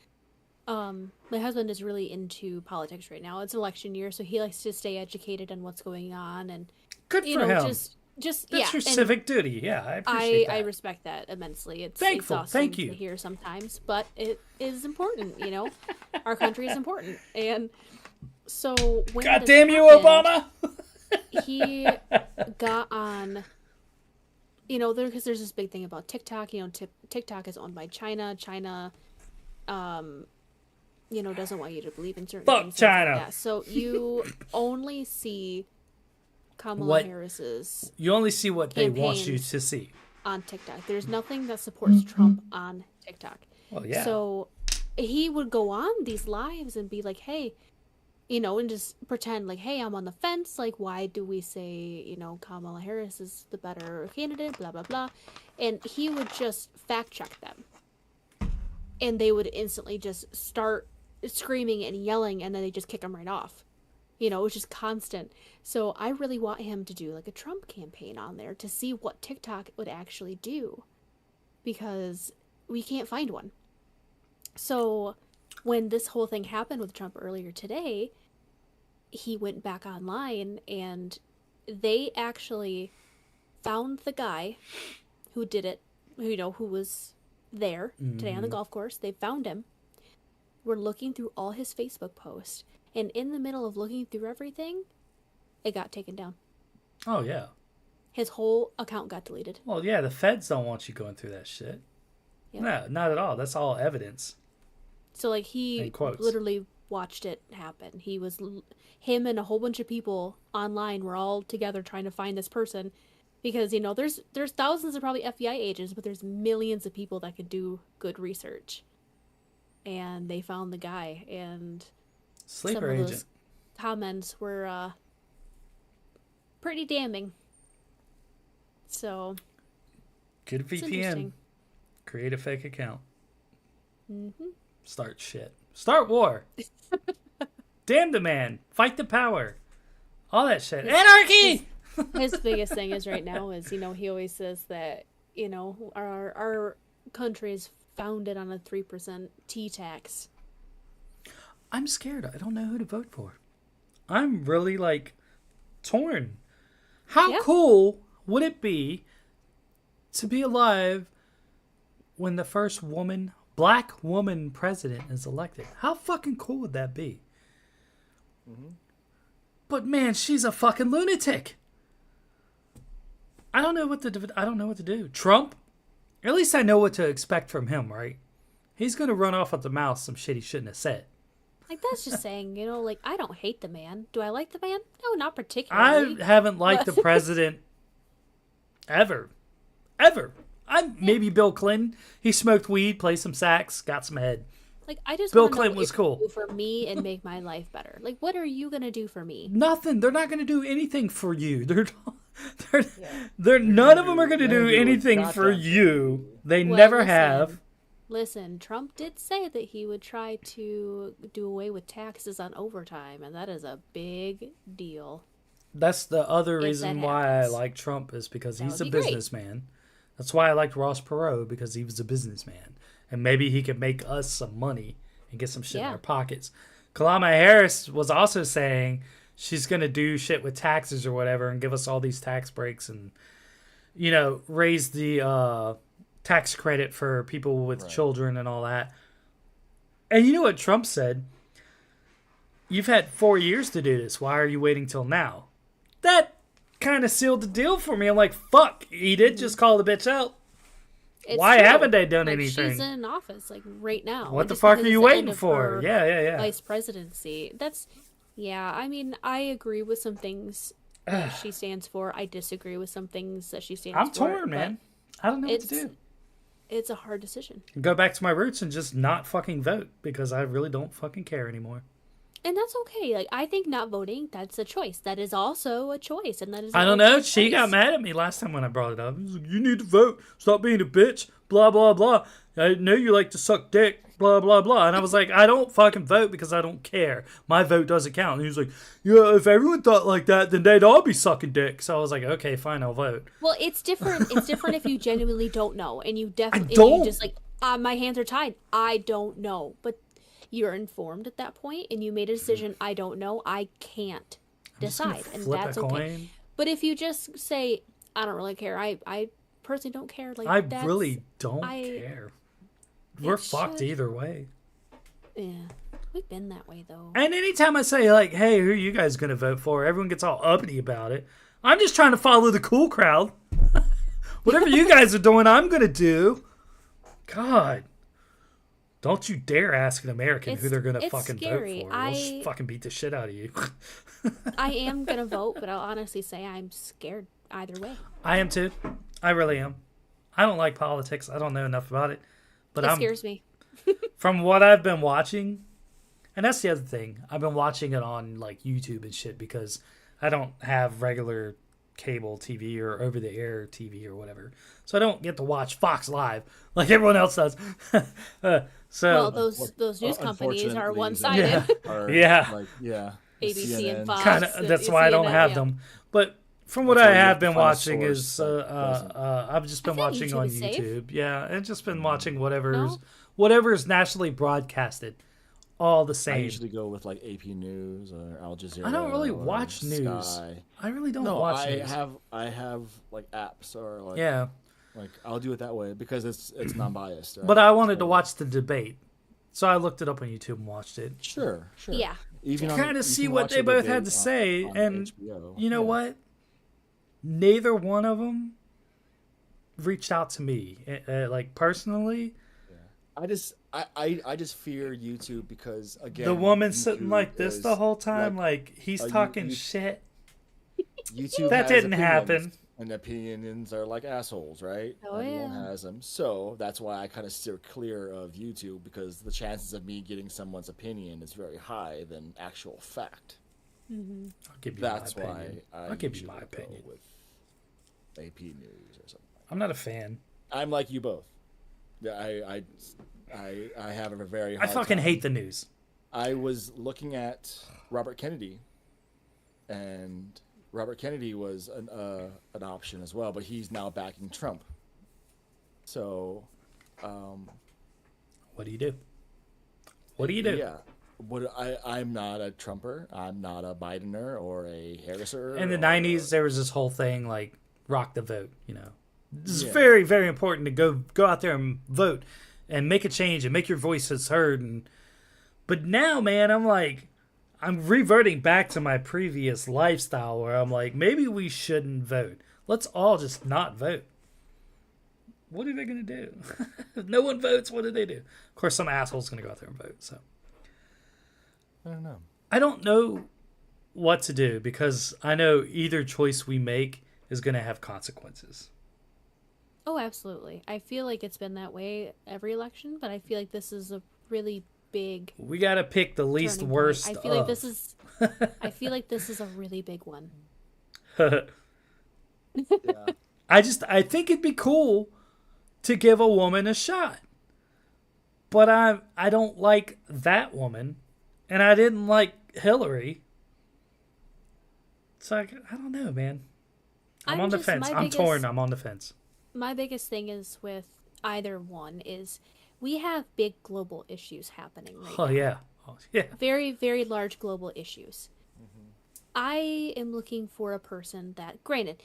my husband is really into politics right now. It's election year, so he likes to stay educated on what's going on, and Good you for know, him. just That's your and civic duty. Yeah, I appreciate I that. respect that immensely. It's Thankful. exhausting Thank you. to hear sometimes, but it is important. You know, our country is important, and so when God this damn you, happened, Obama! he got on. You know, because there's this big thing about TikTok. You know, TikTok is owned by China. China, you know, doesn't want you to believe in certain Fuck things. China. Like that. So you only see Kamala What- Harris's You only see what they want you Campaigns. to see. on TikTok. There's nothing that supports Trump on TikTok. Well, yeah. So he would go on these lives and be like, hey, you know, and just pretend like, hey, I'm on the fence. Like, why do we say, you know, Kamala Harris is the better candidate, blah, blah, blah. And he would just fact check them. And they would instantly just start screaming and yelling, and then they just kick him right off. You know, it was just constant. So I really want him to do like a Trump campaign on there to see what TikTok would actually do. Because we can't find one. So when this whole thing happened with Trump earlier today, he went back online and they actually found the guy who did it, you know, who was there today on the golf course. They found him. We're looking through all his Facebook posts. And in the middle of looking through everything, it got taken down. Oh, yeah. His whole account got deleted. Well, yeah, the feds don't want you going through that shit. Yep. No, not at all. That's all evidence. So, like, he In quotes. literally watched it happen. Him and a whole bunch of people online were all together trying to find this person. Because, you know, there's thousands of probably FBI agents, but there's millions of people that could do good research. And they found the guy, and Sleeper some of agent. those comments were pretty damning. So, Good it's VPN. interesting. Create a fake account. Mm-hmm. Start shit. Start war. Damn the man. Fight the power. All that shit. Anarchy! His biggest thing is right now is, you know, he always says that, you know, our country is founded on a 3% T-tax. I'm scared. I don't know who to vote for. I'm really, like, torn. How Yeah. cool would it be to be alive when the first black woman president is elected? How fucking cool would that be? But man, she's a fucking lunatic. I don't know what to do. Trump? At least I know what to expect from him, right? He's gonna run off at the mouth some shit he shouldn't have said. Like, that's just saying, you know, like, I don't hate the man. Do I like the man? No, not I particularly. haven't liked the president ever. Maybe Bill Clinton. He smoked weed, played some sax, got some head. Like, I just Bill wanna know Clinton what was you're cool. gonna do for me and make my life better. Like, what are you gonna do for me? Nothing. They're not going to do anything for you. They're none of them are going to do anything for you. They Well, never listen. have. Listen, Trump did say that he would try to do away with taxes on overtime, and that is a big deal. That's the other If reason that why I happens. like Trump is because he's would a be great. businessman. That's why I liked Ross Perot, because he was a businessman. And maybe he could make us some money and get some shit in Yeah. our pockets. Kamala Harris was also saying she's going to do shit with taxes or whatever and give us all these tax breaks and, you know, raise the tax credit for people with children and all that. And you know what Trump said? You've had 4 years to do this. Why are you waiting till now? That kind of sealed the deal for me. I'm like, fuck, he did just call the bitch out. It's Why true. haven't they done Like, anything? She's in office, like, right now. What And the just fuck because are you it's the waiting end of for? her Yeah. Vice presidency. Yeah, I mean, I agree with some things that she stands for. I disagree with some things that she stands I'm for. torn, but man. I don't know what to it's- do. It's a hard decision. Go back to my roots and just not fucking vote because I really don't fucking care anymore. And that's okay. Like, I think not voting, that's a choice. That is also a choice, and that is. I don't know. She got mad at me last time when I brought it up. She was like, you need to vote. Stop being a bitch. Blah, blah, blah. I know you like to suck dick. Blah, blah, blah. And I was like, I don't fucking vote because I don't care. My vote doesn't count. And he was like, yeah, if everyone thought like that, then they'd all be sucking dick. So I was like, okay, fine, I'll vote. Well, it's different. It's different if you genuinely don't know, and you definitely don't. you just like, my hands are tied. I don't know, but you're informed at that point, and you made a decision. I don't know. I can't decide, and that's okay. But if you just say, I don't really care. I personally don't care. Like, I really don't care. We're fucked either way. Yeah, we've been that way though. And anytime I say like, "Hey, who are you guys gonna vote for?" everyone gets all uppity about it. I'm just trying to follow the cool crowd. Whatever you guys are doing, I'm gonna do. God, don't you dare ask an American who they're gonna fucking scary. vote for. They'll just fucking beat the shit out of you. I am gonna vote, but I'll honestly say I'm scared either way. I am too. I really am. I don't like politics. I don't know enough about it. But it scares me. From what I've been watching, and that's the other thing, I've been watching it on like YouTube and shit because I don't have regular cable TV or over-the-air TV or whatever, so I don't get to watch Fox Live like everyone else does. Well, those news companies are one-sided. Yeah. ABC and Fox. That's why I don't have them. But from what I have been watching is I've just been watching on YouTube. Yeah, and just been watching whatever's nationally broadcasted. All the same. I usually go with like AP News or Al Jazeera. I don't really watch news. Sky. I really don't watch news. I have like apps or like like I'll do it that way because it's non-biased. Right? But I wanted to watch the debate, so I looked it up on YouTube and watched it. Sure. Yeah. Even kind of see what they both had to say, and HBO. You know what? Neither one of them reached out to me, like personally. I just fear YouTube because again the woman sitting like this the whole time, like he's talking shit. YouTube that didn't happen. And opinions are like assholes, right? Oh, Everyone has them. So that's why I kind of steer clear of YouTube because the chances of me getting someone's opinion is very high than actual fact. Mm-hmm. I'll give you that's my why opinion. I'll give you my opinion with AP News or something. I'm not a fan. I'm like you both. I have a very hard I fucking time. hate the news. I was looking at Robert Kennedy, and Robert Kennedy was an option as well, but he's now backing Trump. So, what do you do? What do you do? Yeah, I'm not a Trumper. I'm not a Bidener or a Harriser. In the 90s, there was this whole thing like rock the vote. You know, this is very, very important to go out there and vote and make a change and make your voices heard. But now, man, I'm reverting back to my previous lifestyle where I'm like, maybe we shouldn't vote. Let's all just not vote. What are they going to do? If no one votes, what do they do? Of course, some asshole's going to go out there and vote. So I don't know. I don't know what to do because I know either choice we make is going to have consequences. Oh, absolutely. I feel like it's been that way every election, but I feel like this is a really big. We got to pick the least worst. I feel like this is. I feel like this is a really big one. Yeah. I think it'd be cool to give a woman a shot, but I don't like that woman, and I didn't like Hillary. It's like I don't know, man. I'm on the fence. I'm torn. I'm on the fence. My biggest thing is with either one is we have big global issues happening right now. Oh, yeah. Very, very large global issues. Mm-hmm. I am looking for a person that, granted,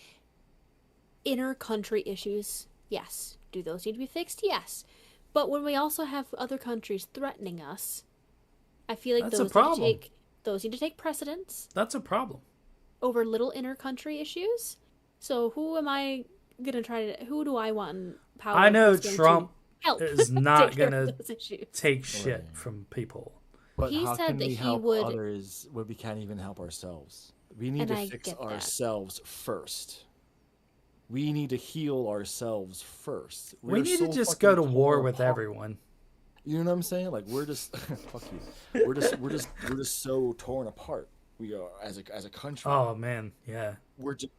inner country issues, yes. Do those need to be fixed? Yes. But when we also have other countries threatening us, I feel like those need to take precedence. That's a problem. Over little inner country issues. So who am I gonna who do I want in power? I know Trump is not gonna take shit from people. But he said that he would others when we can't even help ourselves. We need to fix ourselves first. we need to heal ourselves first. We We're need to so just fucking go to war torn with apart. everyone. You know what I'm saying? Like we're just fuck you. We're just so torn apart. We are as a country. Oh man, yeah. We're just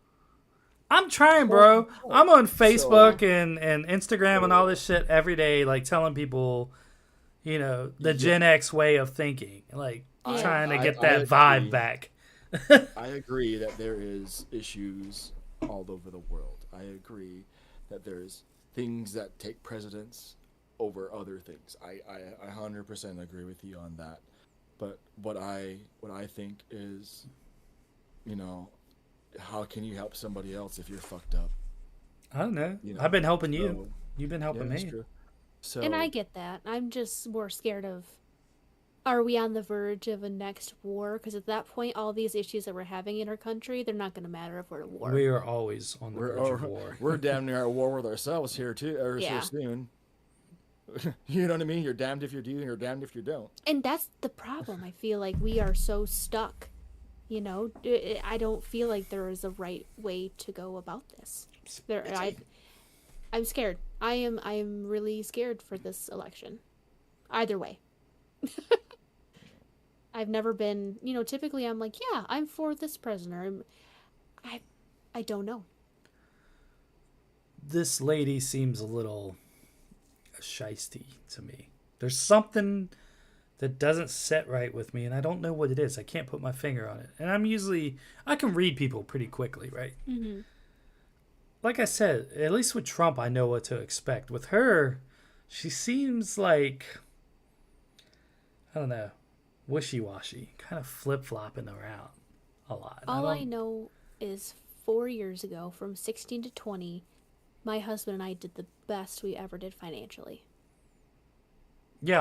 I'm trying, torn bro. apart. I'm on So Facebook and Instagram and all this shit every day, like telling people, the yeah, Gen X way of thinking, like Yeah. trying to get I that vibe agree. back. I agree that there is issues all over the world. I agree that there's things that take precedence over other things. I 100% agree with you on that. But what I think is, you know, how can you help somebody else if you're fucked up? I don't know. You I've know, been helping you. so You've been yeah, helping that's me. true. And I So get that. I'm just more scared of, are we on the verge of a next war? Because at that point, all these issues that we're having in our country, they're not going to matter if we're at war. We are always on the we're verge of war. we're damn near at war with ourselves here too, or here Yeah. soon. You know what I mean? You're damned if you do, and you're damned if you don't. And that's the problem. I feel like we are so stuck. I don't feel like there is a right way to go about this. I'm scared. I am really scared for this election. Either way. I've never been, typically I'm like, yeah, I'm for this president. I don't know. This lady seems a little shisty to me. There's something that doesn't set right with me, and I don't know what it is. I can't put my finger on it. And I can read people pretty quickly, right? Mm-hmm. Like I said, at least with Trump, I know what to expect. With her, she seems like, I don't know, wishy-washy, kind of flip-flopping around a lot. All I know is 4 years ago, from 16 to 20, my husband and I did the best we ever did financially. Yeah,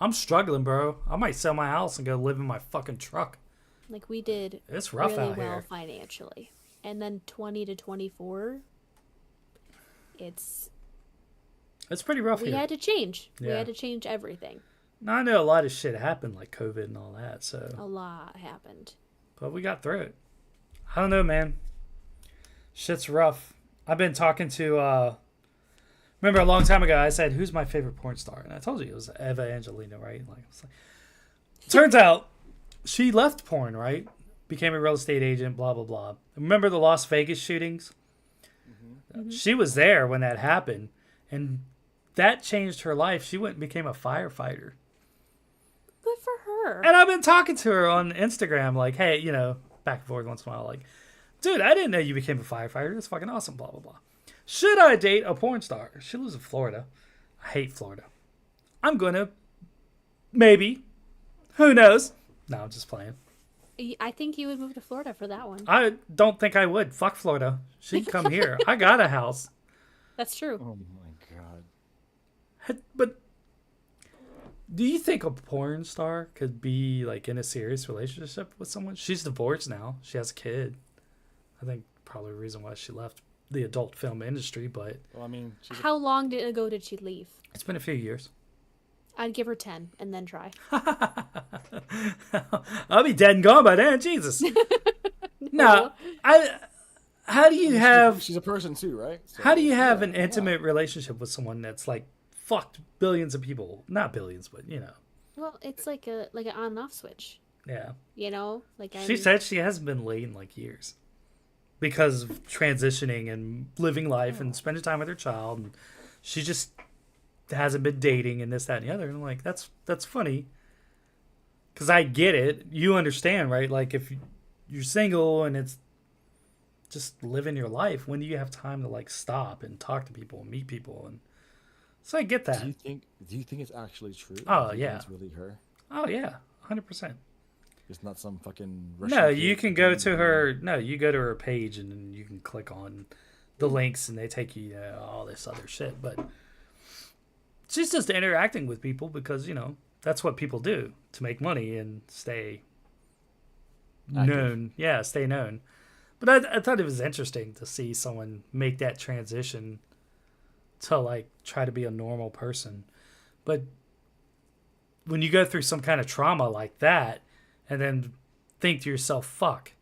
I'm struggling, bro. I might sell my house and go live in my fucking truck. Like, we did It's rough really out well here. financially. And then 20 to 24, it's It's pretty rough we here. had to change. We Yeah. had to change everything. Now, I know a lot of shit happened, like COVID and all that, A so. lot happened. But we got through it. I don't know, man. Shit's rough. I've been talking to, remember a long time ago, I said, who's my favorite porn star? And I told you it was Eva Angelina, right? Turns out she left porn, right? Became a real estate agent, blah, blah, blah. Remember the Las Vegas shootings? Mm-hmm. She was there when that happened, and that changed her life. She went and became a firefighter. Good for her. And I've been talking to her on Instagram, like, hey, back and forth once in a while, like, dude, I didn't know you became a firefighter. That's fucking awesome, blah, blah, blah. Should I date a porn star? She lives in Florida. I hate Florida. I'm going to. Maybe. Who knows? No, I'm just playing. I think you would move to Florida for that one. I don't think I would. Fuck Florida. She'd come here. I got a house. That's true. Oh my god. But do you think a porn star could be like in a serious relationship with someone? She's divorced now. She has a kid. I think probably the reason why she left the adult film industry, but Well, I mean, How long ago did she leave? it's been a few years. I'd give her 10 and then try. I'll be dead and gone by then. Jesus. No, how do you have she's a person too, right? So, how do you have yeah, an why not? intimate relationship with someone that's like fucked billions of people? Not billions, but Well, it's like an on and off switch. yeah. Like She said she hasn't been laid in like years because of transitioning and living life and spending time with her child. And she just hasn't been dating and this, that, and the other. And I'm like, that's funny. Because I get it. You understand, right? Like if you're single and it's just living your life, when do you have time to like stop and talk to people and meet people? And so I get that. Do you think it's actually true? Oh, Do you think yeah. it's really her. Oh yeah, 100%. It's not some fucking. No, Russian you kid can go to pretending her. No, you go to her page and then you can click on the links and they take you to all this other shit. But she's just interacting with people because that's what people do to make money and stay Active. known. Yeah, stay known. But I thought it was interesting to see someone make that transition to like try to be a normal person. But when you go through some kind of trauma like that and then think to yourself, fuck,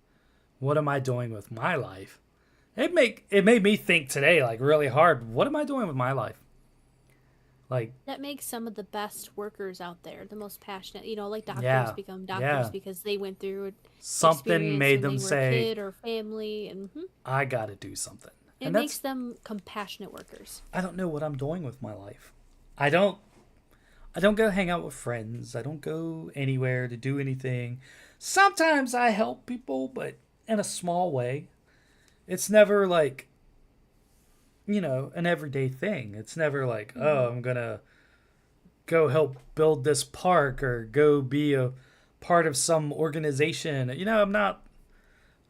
what am I doing with my life? It made me think today, like, really hard. What am I doing with my life? Like, That makes some of the best workers out there, the most passionate. Like doctors Yeah, become doctors yeah. because they went through an something experience made when them they were a say, kid or family, and I got to do something. it And makes them compassionate workers. I don't know what I'm doing with my life. I don't go hang out with friends. I don't go anywhere to do anything. Sometimes I help people, but in a small way. It's never like, an everyday thing. It's never like, oh, I'm going to go help build this park or go be a part of some organization. I'm not,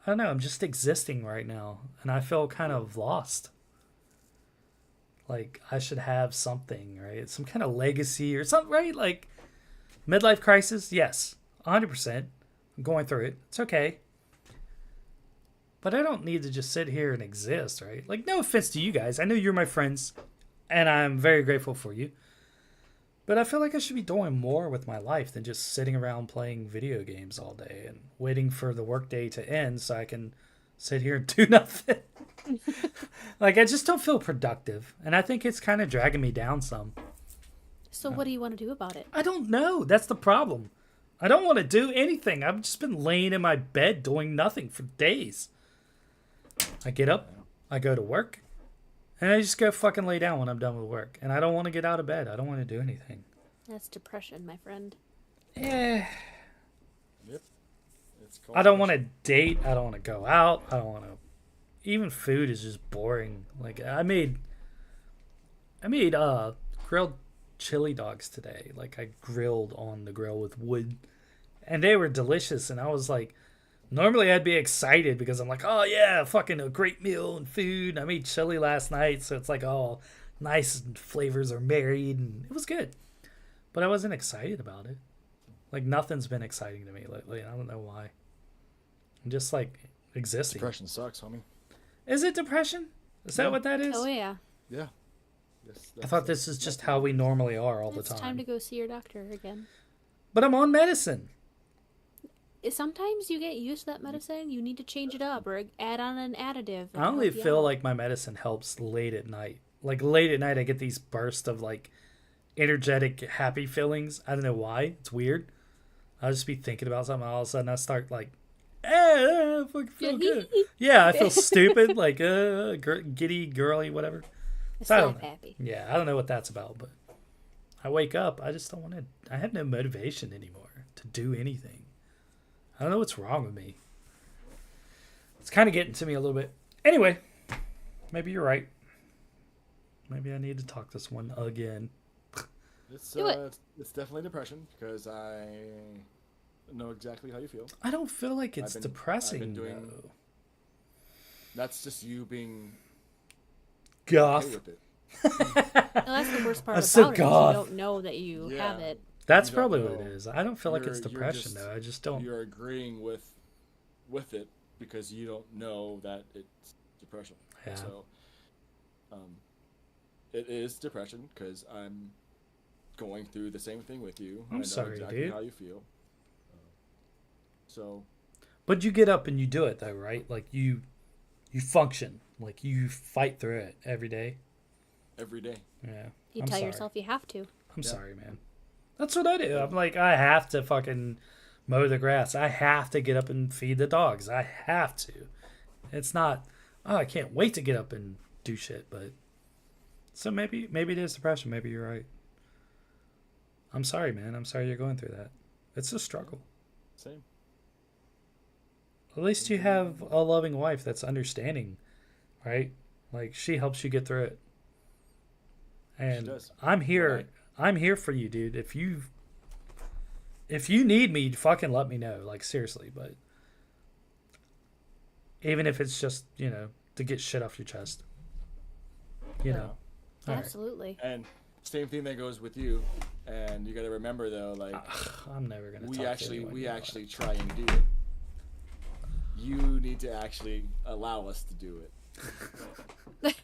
I don't know. I'm just existing right now. And I feel kind of lost. Like, I should have something, right? Some kind of legacy or something, right? Like, midlife crisis, yes, 100%. I'm going through it. It's okay. But I don't need to just sit here and exist, right? Like, no offense to you guys. I know you're my friends, and I'm very grateful for you. But I feel like I should be doing more with my life than just sitting around playing video games all day and waiting for the workday to end so I can sit here and do nothing. Like, I just don't feel productive. And I think it's kind of dragging me down some. So what do you want to do about it? I don't know. That's the problem. I don't want to do anything. I've just been laying in my bed doing nothing for days. I get up, I go to work, and I just go fucking lay down when I'm done with work. And I don't want to get out of bed. I don't want to do anything. That's depression, my friend. Eh. Yep. I don't want to date. I don't want to go out. I don't want to. Even food is just boring. Like, I made grilled chili dogs today. Like, I grilled on the grill with wood, and they were delicious. And I was like, normally I'd be excited because I'm like, oh yeah, fucking a great meal and food. I made chili last night, so it's like all nice and flavors are married, and it was good. But I wasn't excited about it. Like, nothing's been exciting to me lately. I don't know why. I'm just like existing. Depression sucks, homie. Is it depression? Is that what that is? Oh yeah. Yeah. I thought this is just how we normally are all the It's time. time to go see your doctor again. But I'm on medicine. Sometimes you get used to that medicine. You need to change it up or add on an additive. I only feel like my medicine helps late at night. Like, late at night, I get these bursts of, like, energetic, happy feelings. I don't know why. It's weird. I'll just be thinking about something, and all of a sudden I start, like, I fucking feel good. Yeah, I feel stupid, like, giddy, girly, whatever. So I don't know. Happy. Yeah, I don't know what that's about, but I wake up, I just don't want to, I have no motivation anymore to do anything. I don't know what's wrong with me. It's kind of getting to me a little bit. Anyway, maybe you're right. Maybe I need to talk to someone again. It's Do it. It's definitely depression because I know exactly how you feel. I don't feel like it's depressing, I've been doing- though. That's just you being Goth. okay with it. No, that's the worst part I'm about so it. Is goth. you don't know that you Yeah. have it. That's You don't probably what it know. is. I don't feel like it's You're depression, just- though. I just don't. You're agreeing with it because you don't know that it's depression. Yeah. So, it is depression because I'm going through the same thing with you. I I'm know sorry, exactly dude. how you feel. So, But you get up and you do it, though, right? Like, you function. Like, you fight through it every day. every day. Yeah. You I'm tell sorry. yourself you have to. I'm sorry, man. That's what I do. I'm like, I have to fucking mow the grass. I have to get up and feed the dogs. I have to. It's not, oh, I can't wait to get up and do shit. But so maybe it is depression. Maybe you're right. I'm sorry, man. I'm sorry you're going through that. It's a struggle. Same. At least you have a loving wife that's understanding, right? Like, she helps you get through it. And does. I'm here. Right. I'm here for you, dude. If you need me, fucking let me know. Like, seriously. But even if it's just, to get shit off your chest, you know. All right. Absolutely. And same thing that goes with you. And you got to remember though, like I'm never gonna. we talk to actually anyone about actually try and do it. You need to actually allow us to do it.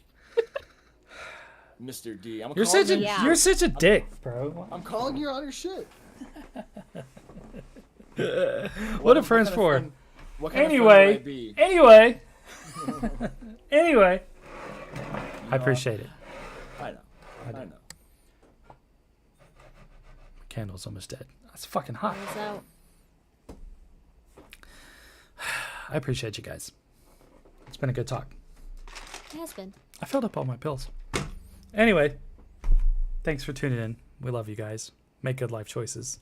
Mr. D, it. You're such a dick, bro. I'm calling you on your shit. What are friends for? What kind of friend would I be? Anyway. Anyway, I appreciate it. I know. I know. Candle's almost dead. That's fucking hot. Eyes out. I appreciate you guys. It's been a good talk. It has been. I filled up all my pills. Anyway, thanks for tuning in. We love you guys. Make good life choices.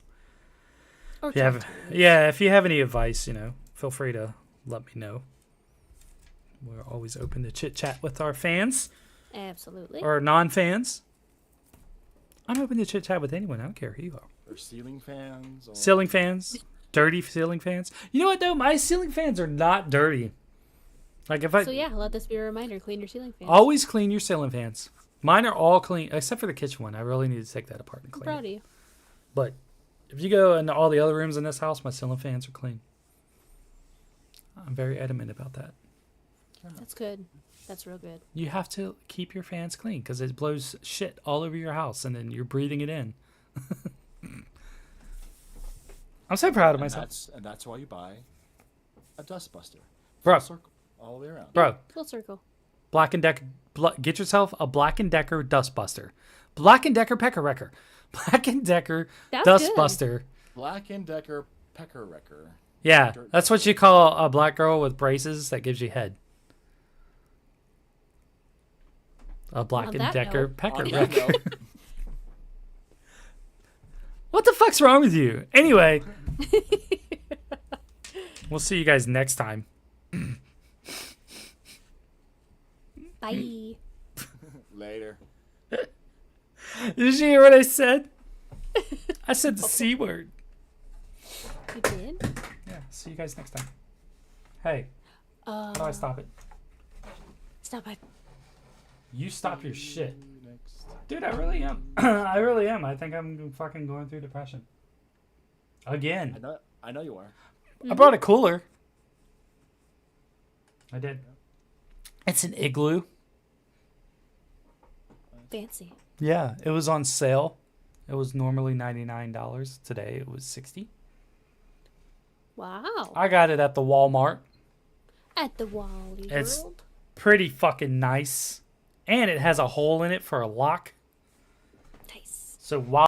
Or If you have, if you have any advice, feel free to let me know. We're always open to chit chat with our fans Absolutely. or non-fans. I'm open to chit chat with anyone. I don't care who you are. Or ceiling fans. Or... Ceiling fans, dirty ceiling fans. You know what though? My ceiling fans are not dirty. Like if I So yeah, let this be a reminder: clean your ceiling fans. always clean your ceiling fans. Mine are all clean except for the kitchen one. I really need to take that apart and I'm clean proud it. of you. But if you go into all the other rooms in this house, my ceiling fans are clean. I'm very adamant about that. That's good. That's real good. You have to keep your fans clean because it blows shit all over your house and then you're breathing it in. I'm so proud of myself. And that's why you buy a dustbuster. Bro. Full circle, all the way around. Bro, Full circle. Black & Decker, get yourself a Black & Decker dustbuster. Black & Decker Pecker Wrecker. Black & Decker That's dustbuster. Black & Decker Pecker Wrecker. Yeah, that's what you call a black girl with braces that gives you head. A Black On that & Decker note- Pecker On that Wrecker. note, What the fuck's wrong with you? Anyway, we'll see you guys next time. Bye. later. Did you hear what I said? I said the C word. You did? Yeah, see you guys next time. Hey, how do I stop it? Stop it. You stop your shit. Next. Dude, I really am. I really am. I think I'm fucking going through depression. Again. I know you are. I brought a cooler. I did. It's an igloo. Fancy. Yeah, it was on sale. It was normally $99. Today it was $60. Wow. I got it at the Walmart. At the Wally It's- World. Pretty fucking nice. And it has a hole in it for a lock. Nice. So while